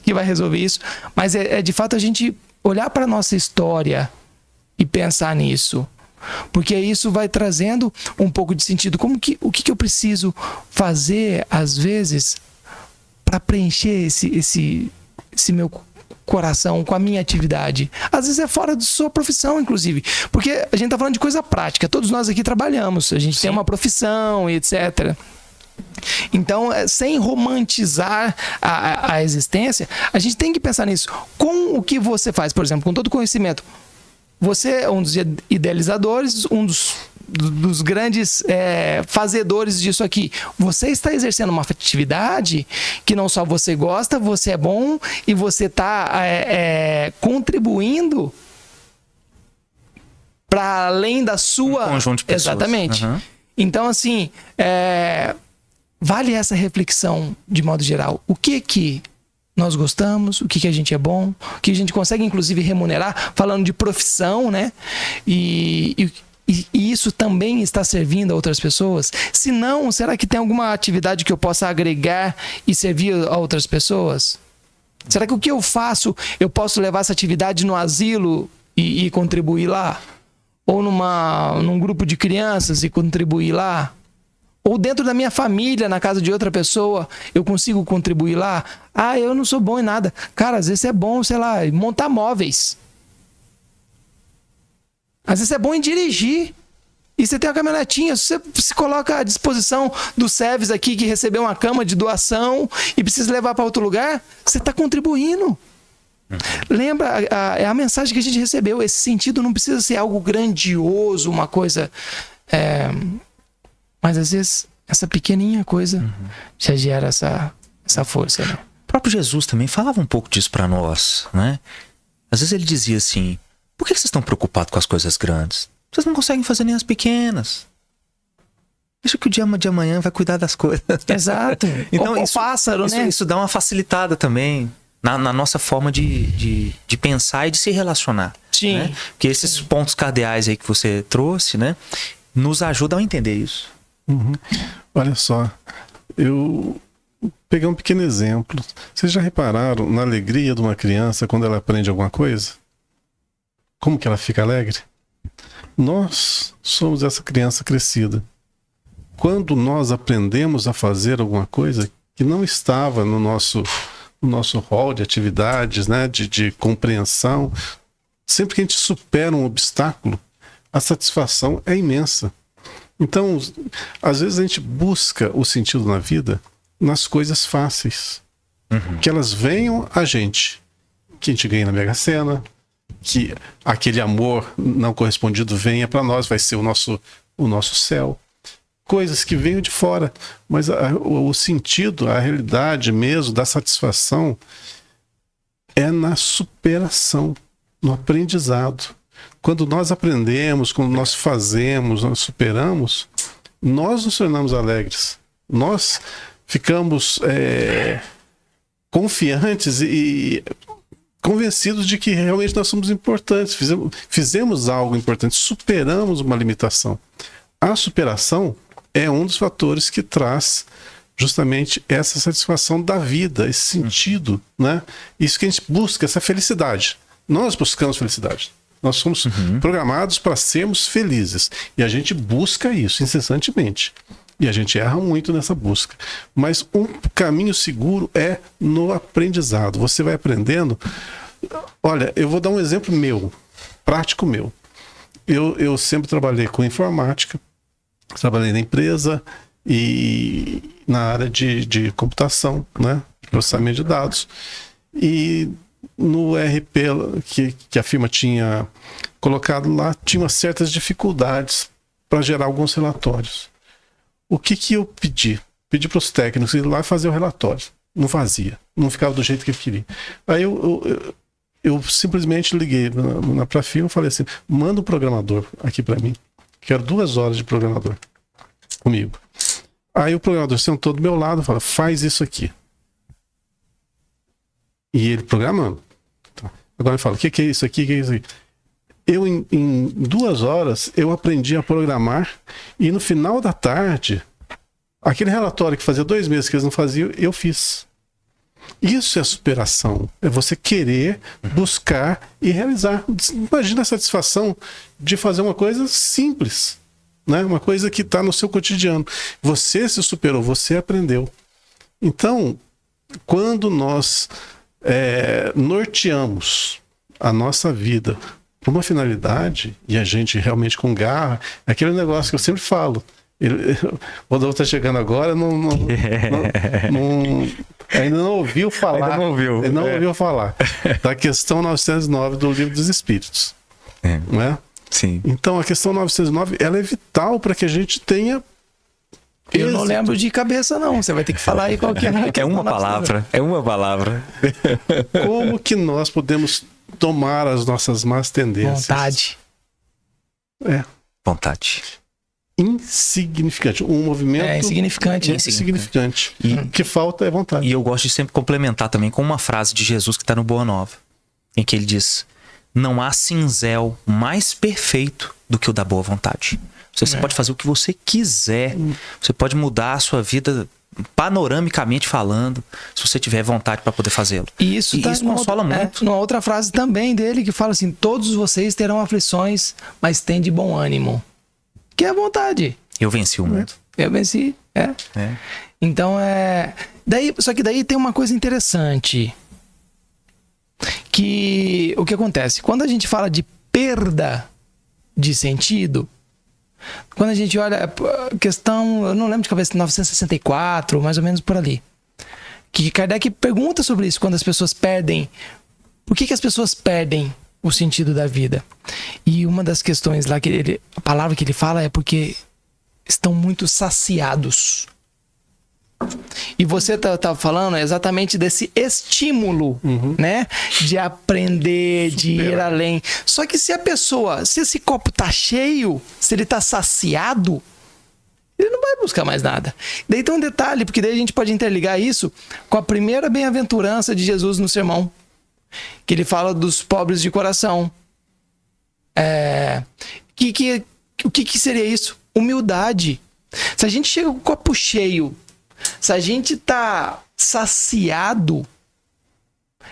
que vai resolver isso, mas é de fato a gente olhar para a nossa história e pensar nisso. Porque isso vai trazendo um pouco de sentido. O que eu preciso fazer, às vezes, para preencher esse meu coração com a minha atividade? Às vezes é fora da sua profissão, inclusive. Porque a gente está falando de coisa prática. Todos nós aqui trabalhamos. A gente tem uma profissão e etc. Então, sem romantizar a existência, a gente tem que pensar nisso. Com o que você faz, por exemplo, com todo o conhecimento, você é um dos idealizadores, um dos grandes fazedores disso aqui. Você está exercendo uma atividade que não só você gosta, você é bom e você está contribuindo para além da sua... Um conjunto de pessoas. Exatamente. Uhum. Então, assim, vale essa reflexão de modo geral. O que nós gostamos, o que a gente é bom, o que a gente consegue, inclusive, remunerar, falando de profissão, né? E isso também está servindo a outras pessoas? Se não, será que tem alguma atividade que eu possa agregar e servir a outras pessoas? Será que o que eu faço, eu posso levar essa atividade no asilo e contribuir lá? Ou num grupo de crianças e contribuir lá? Ou dentro da minha família, na casa de outra pessoa, eu consigo contribuir lá? Ah, eu não sou bom em nada. Cara, às vezes é bom, sei lá, montar móveis. Às vezes é bom em dirigir. E você tem uma caminhonetinha, você se coloca à disposição do SEVES aqui, que recebeu uma cama de doação e precisa levar para outro lugar, você está contribuindo. Lembra, é a mensagem que a gente recebeu. Esse sentido não precisa ser algo grandioso, uma coisa... Mas às vezes essa pequenininha coisa já gera essa força, né? O próprio Jesus também falava um pouco disso para nós, né? Às vezes ele dizia assim: por que vocês estão preocupados com as coisas grandes? Vocês não conseguem fazer nem as pequenas. Deixa que o dia de amanhã vai cuidar das coisas. Exato. Então, o pássaro, né? Isso dá uma facilitada também na nossa forma de pensar e de se relacionar. Sim. Né? Porque esses pontos cardeais aí que você trouxe, né, nos ajudam a entender isso. Uhum. Olha só, eu peguei um pequeno exemplo. Vocês já repararam na alegria de uma criança quando ela aprende alguma coisa? Como que ela fica alegre? Nós somos essa criança crescida. Quando nós aprendemos a fazer alguma coisa que não estava no nosso rol de atividades, né, de compreensão, sempre que a gente supera um obstáculo, a satisfação é imensa. Então, às vezes a gente busca o sentido na vida nas coisas fáceis. Que elas venham a gente. Que a gente ganhe na Mega Sena, que aquele amor não correspondido venha para nós, vai ser o nosso céu. Coisas que venham de fora. Mas o sentido, a realidade mesmo da satisfação é na superação, no aprendizado. Quando nós aprendemos, quando nós fazemos, nós superamos, nós nos tornamos alegres. Nós ficamos confiantes e convencidos de que realmente nós somos importantes. Fizemos algo importante, superamos uma limitação. a superação é um dos fatores que traz justamente essa satisfação da vida, esse sentido, né? Isso que a gente busca, essa felicidade. Nós buscamos felicidade. Nós somos programados para sermos felizes. E a gente busca isso incessantemente. E a gente erra muito nessa busca. Mas um caminho seguro é no aprendizado. Você vai aprendendo. Olha, eu vou dar um exemplo meu, prático meu. Eu sempre trabalhei com informática, trabalhei na empresa e na área de computação, né? Processamento de dados. E no ERP que a firma tinha colocado lá, tinha certas dificuldades para gerar alguns relatórios. O que eu pedi? Pedi para os técnicos ir lá e fazer o relatório. Não fazia, não ficava do jeito que eu queria. Aí eu simplesmente liguei para a firma e falei assim, manda um programador aqui para mim. Quero 2 horas de programador comigo. Aí o programador sentou do meu lado e falou, faz isso aqui. E ele programando. Agora ele fala, o que é isso aqui? O que é isso aqui? Eu, em 2 horas, eu aprendi a programar e no final da tarde, aquele relatório que fazia 2 meses que eles não faziam, eu fiz. Isso é superação. É você querer, buscar e realizar. Imagina a satisfação de fazer uma coisa simples, né? Uma coisa que está no seu cotidiano. Você se superou, você aprendeu. Então, quando nós norteamos a nossa vida por uma finalidade, e a gente realmente com garra, é aquele negócio que eu sempre falo. O Rodolfo está chegando agora, ainda não ouviu falar. Ainda não ouviu. Ele não ouviu falar da questão 909 do Livro dos Espíritos. Não é? Sim. Então, a questão 909, ela é vital para que a gente tenha eu não lembro de cabeça, não. Você vai ter que falar aí qual que é. É uma palavra. É uma palavra. Como que nós podemos tomar as nossas más tendências? Vontade. Vontade. Insignificante. Um movimento... insignificante. Insignificante. E o que falta é vontade. E eu gosto de sempre complementar também com uma frase de Jesus que está no Boa Nova, em que ele diz, não há cinzel mais perfeito do que o da boa vontade. Você pode fazer o que você quiser. Você pode mudar a sua vida panoramicamente falando, se você tiver vontade para poder fazê-lo. E isso consola muito. Numa outra frase também dele que fala assim, todos vocês terão aflições, mas tende bom ânimo. Que é a vontade. Eu venci o mundo. Eu venci, Então só que daí tem uma coisa interessante. Que o que acontece? Quando a gente fala de perda de sentido, quando a gente olha a questão, eu não lembro de cabeça, 964, mais ou menos por ali. Que Kardec pergunta sobre isso, quando as pessoas perdem. Por que as pessoas perdem o sentido da vida? E uma das questões lá, a palavra que ele fala é porque estão muito saciados. E você tá falando exatamente desse estímulo, né? De aprender, de ir além. Só que se esse copo tá cheio, se ele tá saciado, ele não vai buscar mais nada. Daí tem um detalhe, porque daí a gente pode interligar isso com a primeira bem-aventurança de Jesus no sermão. Que ele fala dos pobres de coração. O que seria isso? Humildade. Se a gente chega com o copo cheio, se a gente tá saciado,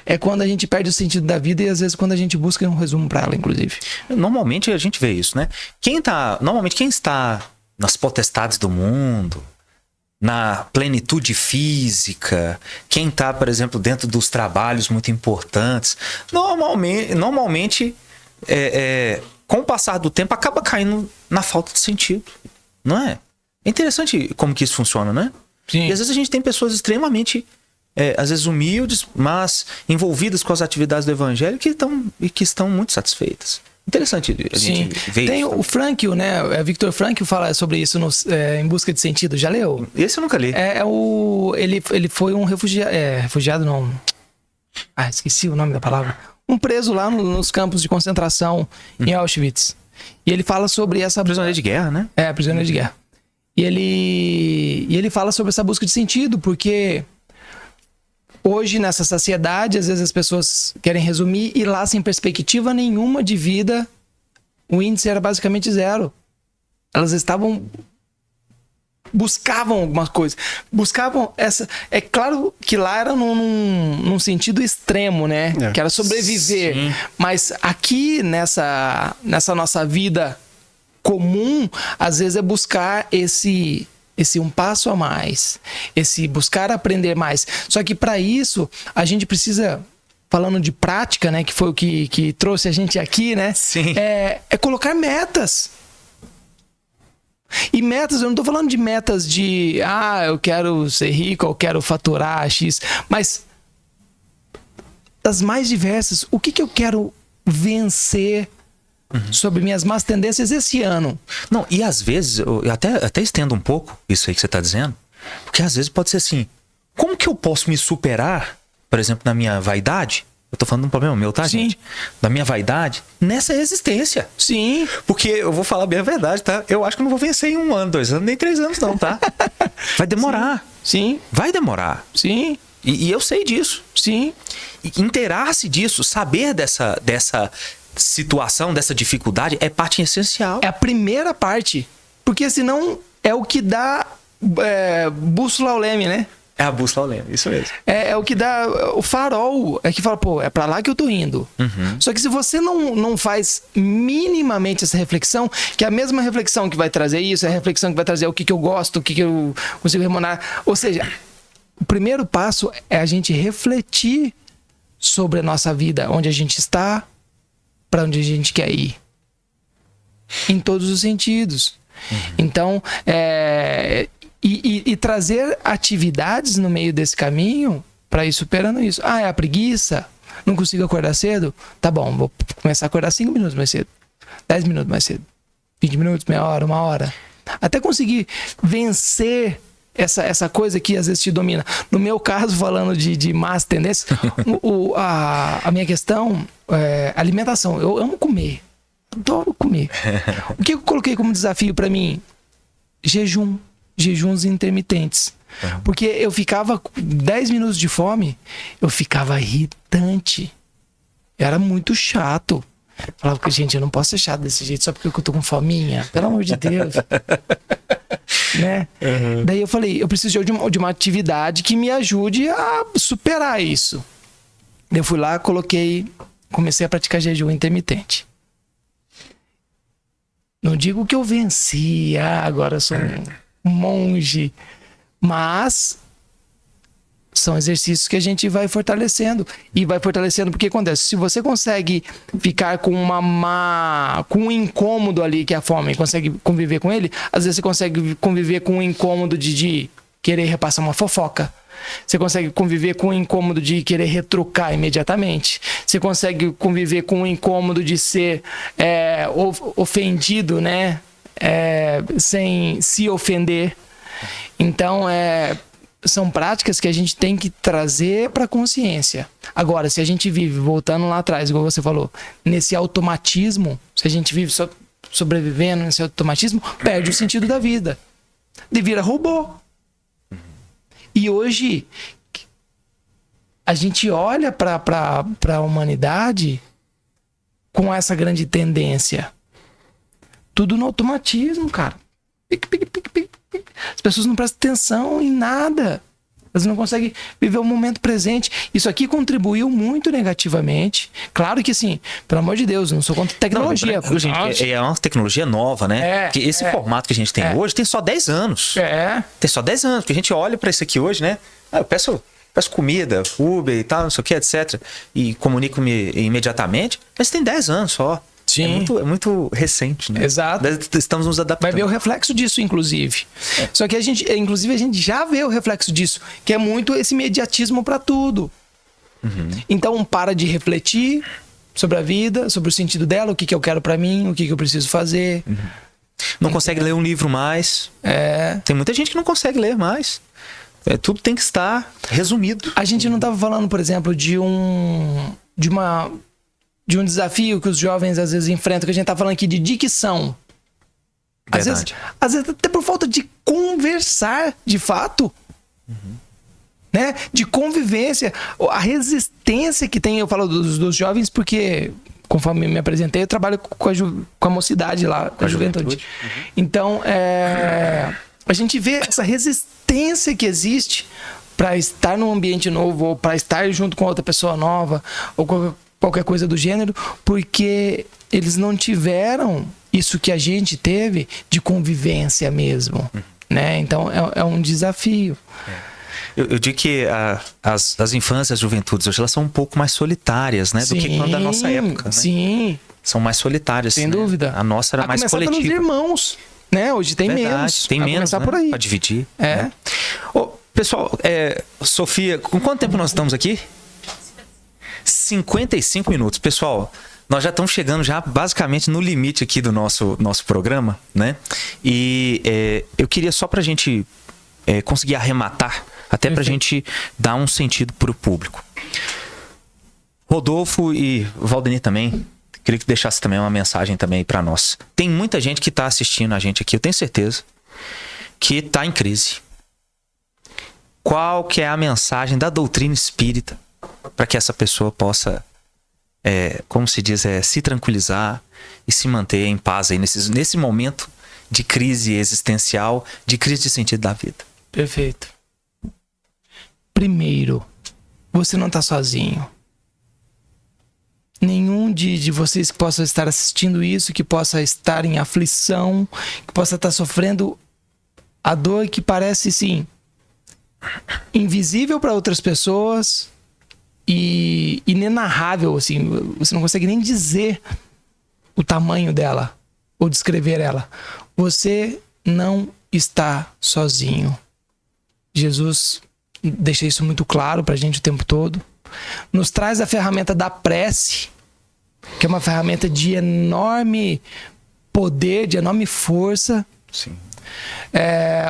é quando a gente perde o sentido da vida e às vezes quando a gente busca um resumo para ela, inclusive. Normalmente a gente vê isso, né? Normalmente quem está nas potestades do mundo, na plenitude física, quem está, por exemplo, dentro dos trabalhos muito importantes, normalmente com o passar do tempo acaba caindo na falta de sentido, não é? É interessante como que isso funciona, né? Sim. E às vezes a gente tem pessoas extremamente, às vezes humildes, mas envolvidas com as atividades do evangelho que estão muito satisfeitas. Interessante a gente ver tem isso. Tem o Frankl, né? Victor Frankl fala sobre isso Em Busca de Sentido. Já leu? Esse eu nunca li. Ele foi um refugiado não... esqueci o nome da palavra. Um preso lá nos campos de concentração em Auschwitz. E ele fala sobre essa... Prisioneiro de guerra, né? Prisioneiro de guerra. E ele fala sobre essa busca de sentido, porque hoje, nessa sociedade, às vezes as pessoas querem resumir e lá, sem perspectiva nenhuma de vida, o índice era basicamente 0. Elas buscavam algumas coisas. Buscavam essa... É claro que lá era num sentido extremo, né? É. Que era sobreviver. Sim. Mas aqui, nessa nossa vida comum, às vezes é buscar esse um passo a mais. Esse buscar aprender mais. Só que para isso, a gente precisa... Falando de prática, né? Que foi o que trouxe a gente aqui, né? Sim. É colocar metas. E metas, eu não tô falando de metas de eu quero ser rico, eu quero faturar X, mas das mais diversas, o que eu quero vencer sobre minhas más tendências esse ano? Não, e às vezes, eu até estendo um pouco isso aí que você tá dizendo, porque às vezes pode ser assim, como que eu posso me superar, por exemplo, na minha vaidade? Eu tô falando de um problema meu, tá, Sim. gente? Da minha vaidade, nessa existência. Sim. Porque eu vou falar bem a verdade, tá? Eu acho que eu não vou vencer em 1 ano, 2 anos, nem 3 anos não, tá? Vai demorar. Sim. Vai demorar. Sim. E eu sei disso. Sim. E inteirar-se disso, saber dessa situação, dessa dificuldade, é parte essencial. É a primeira parte. Porque senão é o que dá bússola ao leme, né? É a bússola ao leme, isso mesmo. É o que dá o farol, é que fala, pô, é pra lá que eu tô indo. Só que se você não faz minimamente essa reflexão, que é a mesma reflexão que vai trazer isso, é a reflexão que vai trazer o que eu gosto, o que eu consigo remunerar. Ou seja, o primeiro passo é a gente refletir sobre a nossa vida, onde a gente está, para onde a gente quer ir. Em todos os sentidos. Então, E trazer atividades no meio desse caminho para ir superando isso. É a preguiça? Não consigo acordar cedo? Tá bom, vou começar a acordar 5 minutos mais cedo. 10 minutos mais cedo. 20 minutos, meia hora, 1 hora. Até conseguir vencer essa coisa que às vezes te domina. No meu caso, falando de más tendências, a minha questão é alimentação. Eu amo comer. Adoro comer. O que eu coloquei como desafio para mim? Jejuns intermitentes. Porque eu ficava com 10 minutos de fome, eu ficava irritante. Era muito chato. Falava que, gente, eu não posso ser chato desse jeito só porque eu tô com fominha. Pelo amor de Deus. Né? Daí eu falei, eu preciso de uma atividade que me ajude a superar isso. Eu fui lá, comecei a praticar jejum intermitente. Não digo que eu venci, agora eu sou um monge, mas são exercícios que a gente vai fortalecendo. E vai fortalecendo porque acontece, se você consegue ficar com com um incômodo ali, que é a fome, consegue conviver com ele, às vezes você consegue conviver com um incômodo de querer repassar uma fofoca. Você consegue conviver com o incômodo de querer retrucar imediatamente. Você consegue conviver com o incômodo de ser ofendido, né? Sem se ofender. Então, são práticas que a gente tem que trazer para a consciência. Agora, se a gente vive, voltando lá atrás, igual você falou, nesse automatismo, se a gente vive só sobrevivendo nesse automatismo, perde o sentido da vida. E vira robô. E hoje, a gente olha para a humanidade com essa grande tendência. Tudo no automatismo, cara. Pique, pique, pique, pique, pique. As pessoas não prestam atenção em nada. Elas não conseguem viver o momento presente. Isso aqui contribuiu muito negativamente. Claro que sim, pelo amor de Deus, não sou contra tecnologia. Não, gente, é uma tecnologia nova, né? Porque esse formato que a gente tem hoje tem só 10 anos. Tem só 10 anos. Porque a gente olha para isso aqui hoje, né? Eu peço comida, Uber e tal, não sei o que, etc. E comunico-me imediatamente. Mas tem 10 anos só. Sim. É muito recente, né? Exato. Estamos nos adaptando. Vai ver o reflexo disso, inclusive. Só que a gente já vê o reflexo disso, que é muito esse imediatismo para tudo. Então, para de refletir sobre a vida, sobre o sentido dela, o que eu quero para mim, o que eu preciso fazer. Não consegue ler um livro mais. Tem muita gente que não consegue ler mais. Tudo tem que estar resumido. A gente não estava falando, por exemplo, de um desafio que os jovens às vezes enfrentam, que a gente tá falando aqui de dicção. Às vezes até por falta de conversar de fato. Né? De convivência. A resistência que tem, eu falo dos jovens porque conforme me apresentei, eu trabalho com a mocidade lá, com a juventude. Então, a gente vê essa resistência que existe para estar num ambiente novo, ou para estar junto com outra pessoa nova, ou qualquer coisa do gênero, porque eles não tiveram isso que a gente teve de convivência mesmo, né? Então é um desafio. Eu digo que as infâncias, as juventudes hoje, elas são um pouco mais solitárias, né? Do que quando da nossa época, né? Sim. São mais solitárias. Sem né? dúvida. A nossa era mais coletiva. Pelos irmãos, né? Hoje tem Verdade, menos. tem menos, né? Por aí. Pra dividir. Né? Pessoal, Sofia, com quanto tempo nós estamos aqui? 55 minutos. Pessoal, nós já estamos chegando já basicamente no limite aqui do nosso programa, né? E eu queria só pra gente conseguir arrematar, até pra gente dar um sentido pro público. Rodolfo e Valdenir também, queria que deixasse também uma mensagem também pra nós. Tem muita gente que tá assistindo a gente aqui, eu tenho certeza, que tá em crise. Qual que é a mensagem da doutrina espírita para que essa pessoa possa, como se diz, se tranquilizar e se manter em paz aí nesse momento de crise existencial, de crise de sentido da vida? Perfeito. Primeiro, você não está sozinho. Nenhum de vocês que possa estar assistindo isso, que possa estar em aflição, que possa estar sofrendo a dor que parece, sim, invisível para outras pessoas e inenarrável, assim, você não consegue nem dizer o tamanho dela ou descrever ela. Você não está sozinho. Jesus deixa isso muito claro pra gente o tempo todo. Nos traz a ferramenta da prece, que é uma ferramenta de enorme poder, de enorme força. Sim.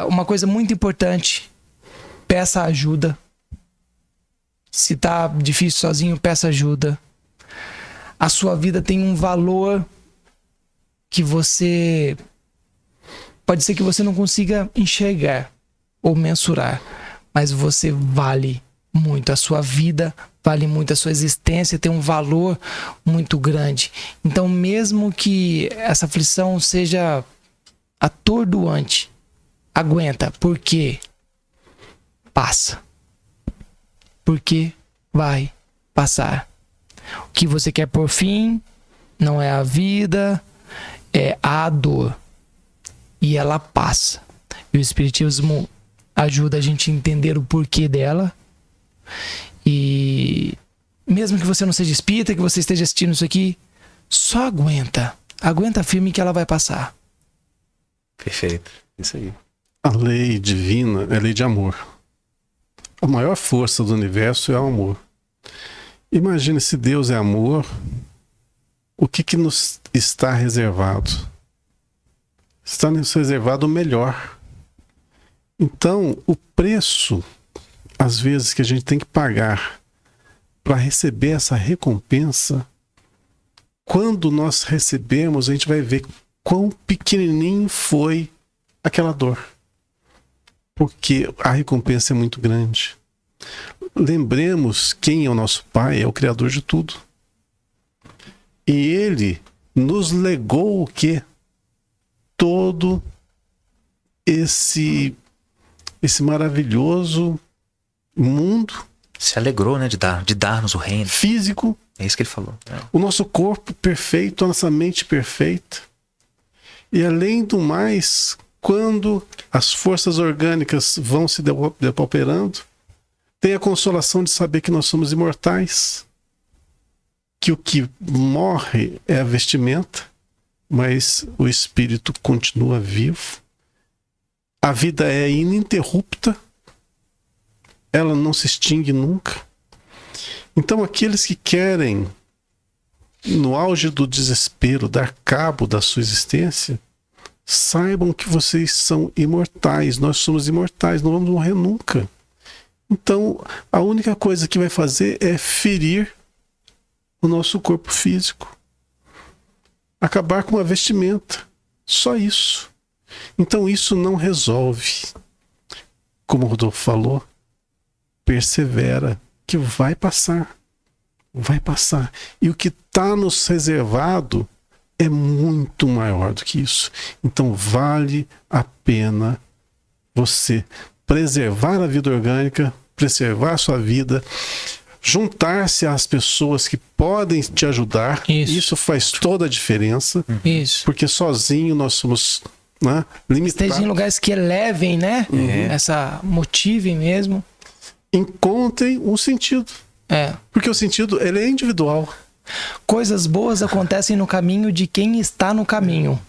Uma coisa muito importante: peça ajuda. Se tá difícil sozinho, peça ajuda. A sua vida tem um valor que você... pode ser que você não consiga enxergar ou mensurar, mas você vale muito. A sua vida vale muito. A sua existência tem um valor muito grande. Então, mesmo que essa aflição seja atordoante, aguenta. Por quê? Passa. Porque vai passar. O que você quer por fim não é a vida, é a dor. E ela passa. E o Espiritismo ajuda a gente a entender o porquê dela. E mesmo que você não seja espírita, que você esteja assistindo isso aqui, só aguenta. Aguenta firme que ela vai passar. Perfeito. Isso aí. A lei divina é lei de amor. A maior força do universo é o amor. Imagine, se Deus é amor, o que nos está reservado? Está nos reservado o melhor. Então, o preço, às vezes, que a gente tem que pagar para receber essa recompensa, quando nós recebemos, a gente vai ver quão pequenininho foi aquela dor. Porque a recompensa é muito grande. Lembremos quem é o nosso Pai, é o Criador de tudo. E Ele nos legou o quê? Todo esse maravilhoso mundo. Se alegrou, né, de dar-nos o reino. Físico. É isso que ele falou. O nosso corpo perfeito, a nossa mente perfeita. E além do mais, quando as forças orgânicas vão se depauperando, tem a consolação de saber que nós somos imortais. Que o que morre é a vestimenta, mas o espírito continua vivo. A vida é ininterrupta, ela não se extingue nunca. Então, aqueles que querem, no auge do desespero, dar cabo da sua existência, saibam que vocês são imortais. Nós somos imortais, não vamos morrer nunca. Então, a única coisa que vai fazer é ferir o nosso corpo físico. Acabar com a vestimenta. Só isso. Então, isso não resolve. Como o Rodolfo falou, persevera, que vai passar. Vai passar. E o que está está nos reservado é muito maior do que isso. Então vale a pena você preservar a vida orgânica, preservar a sua vida, juntar-se às pessoas que podem te ajudar. Isso faz toda a diferença. Isso. Porque sozinho nós somos, né, limitados. Esteja em lugares que elevem, né? Essa motivem mesmo. Encontrem um sentido. Porque o sentido, ele é individual. Coisas boas acontecem no caminho de quem está no caminho.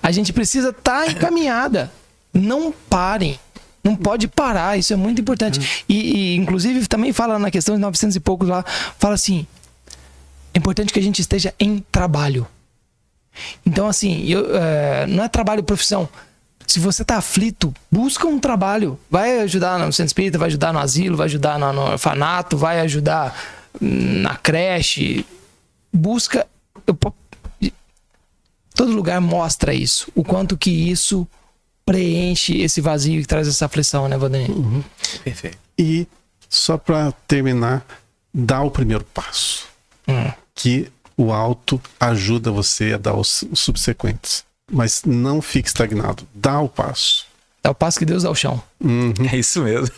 A gente precisa estar em caminhada. Não parem. Não pode parar. Isso é muito importante. E inclusive, também fala na questão de 900 e poucos lá, fala assim, é importante que a gente esteja em trabalho. Então, assim, não é trabalho profissão. Se você está aflito, busca um trabalho. Vai ajudar no centro espírita, vai ajudar no asilo, vai ajudar no orfanato, vai ajudar na creche. Busca. Todo lugar mostra isso. O quanto que isso preenche esse vazio e traz essa aflição, né, Valdemir? Perfeito. E, só para terminar, dá o primeiro passo. Que o alto ajuda você a dar os subsequentes. Mas não fique estagnado. Dá o passo. Dá o passo que Deus dá o chão. É isso mesmo.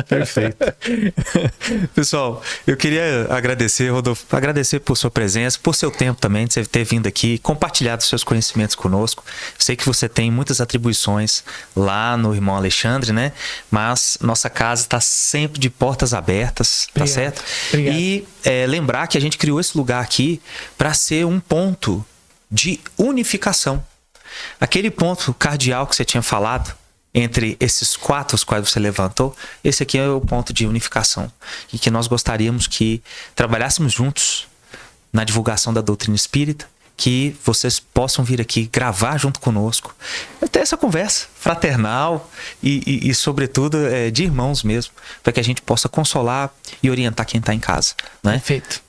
Perfeito. Pessoal, eu queria agradecer, Rodolfo, agradecer por sua presença, por seu tempo também, de você ter vindo aqui, compartilhado seus conhecimentos conosco. Sei que você tem muitas atribuições lá no irmão Alexandre, né? Mas nossa casa está sempre de portas abertas, tá certo? Obrigado. E lembrar que a gente criou esse lugar aqui para ser um ponto de unificação. Aquele ponto cardeal que você tinha falado, entre esses quatro os quais você levantou, esse aqui é o ponto de unificação. E que nós gostaríamos que trabalhássemos juntos na divulgação da doutrina espírita, que vocês possam vir aqui gravar junto conosco, ter essa conversa fraternal e sobretudo, de irmãos mesmo, para que a gente possa consolar e orientar quem está em casa. Né? Perfeito.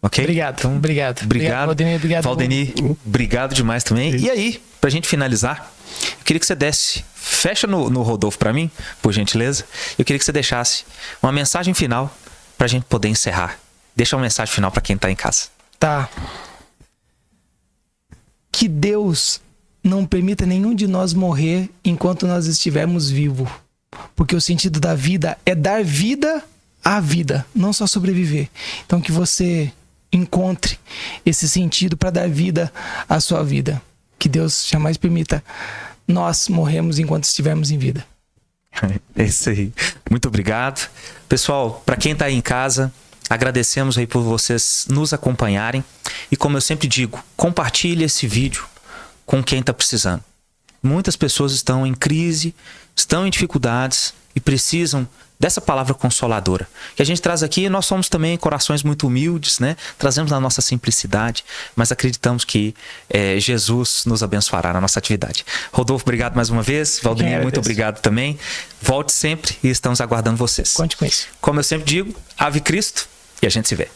Ok? Obrigado. Então, obrigado. Valdemir. Obrigado. Valdemir, obrigado demais também. E aí, pra gente finalizar, eu queria que você desse, fecha no Rodolfo pra mim, por gentileza. Eu queria que você deixasse uma mensagem final pra gente poder encerrar. Deixa uma mensagem final pra quem tá em casa. Tá. Que Deus não permita nenhum de nós morrer enquanto nós estivermos vivos. Porque o sentido da vida é dar vida à vida, não só sobreviver. Então que você encontre esse sentido para dar vida à sua vida. Que Deus jamais permita nós morrermos enquanto estivermos em vida. É isso aí. Muito obrigado. Pessoal, para quem está aí em casa, agradecemos aí por vocês nos acompanharem. E como eu sempre digo, compartilhe esse vídeo com quem está precisando. Muitas pessoas estão em crise, estão em dificuldades e precisam dessa palavra consoladora que a gente traz aqui. Nós somos também corações muito humildes, né? Trazemos na nossa simplicidade, mas acreditamos que Jesus nos abençoará na nossa atividade. Rodolfo, obrigado mais uma vez. Valdemir, muito obrigado também. Volte sempre e estamos aguardando vocês. Conte com isso. Como eu sempre digo, Ave Cristo, e a gente se vê.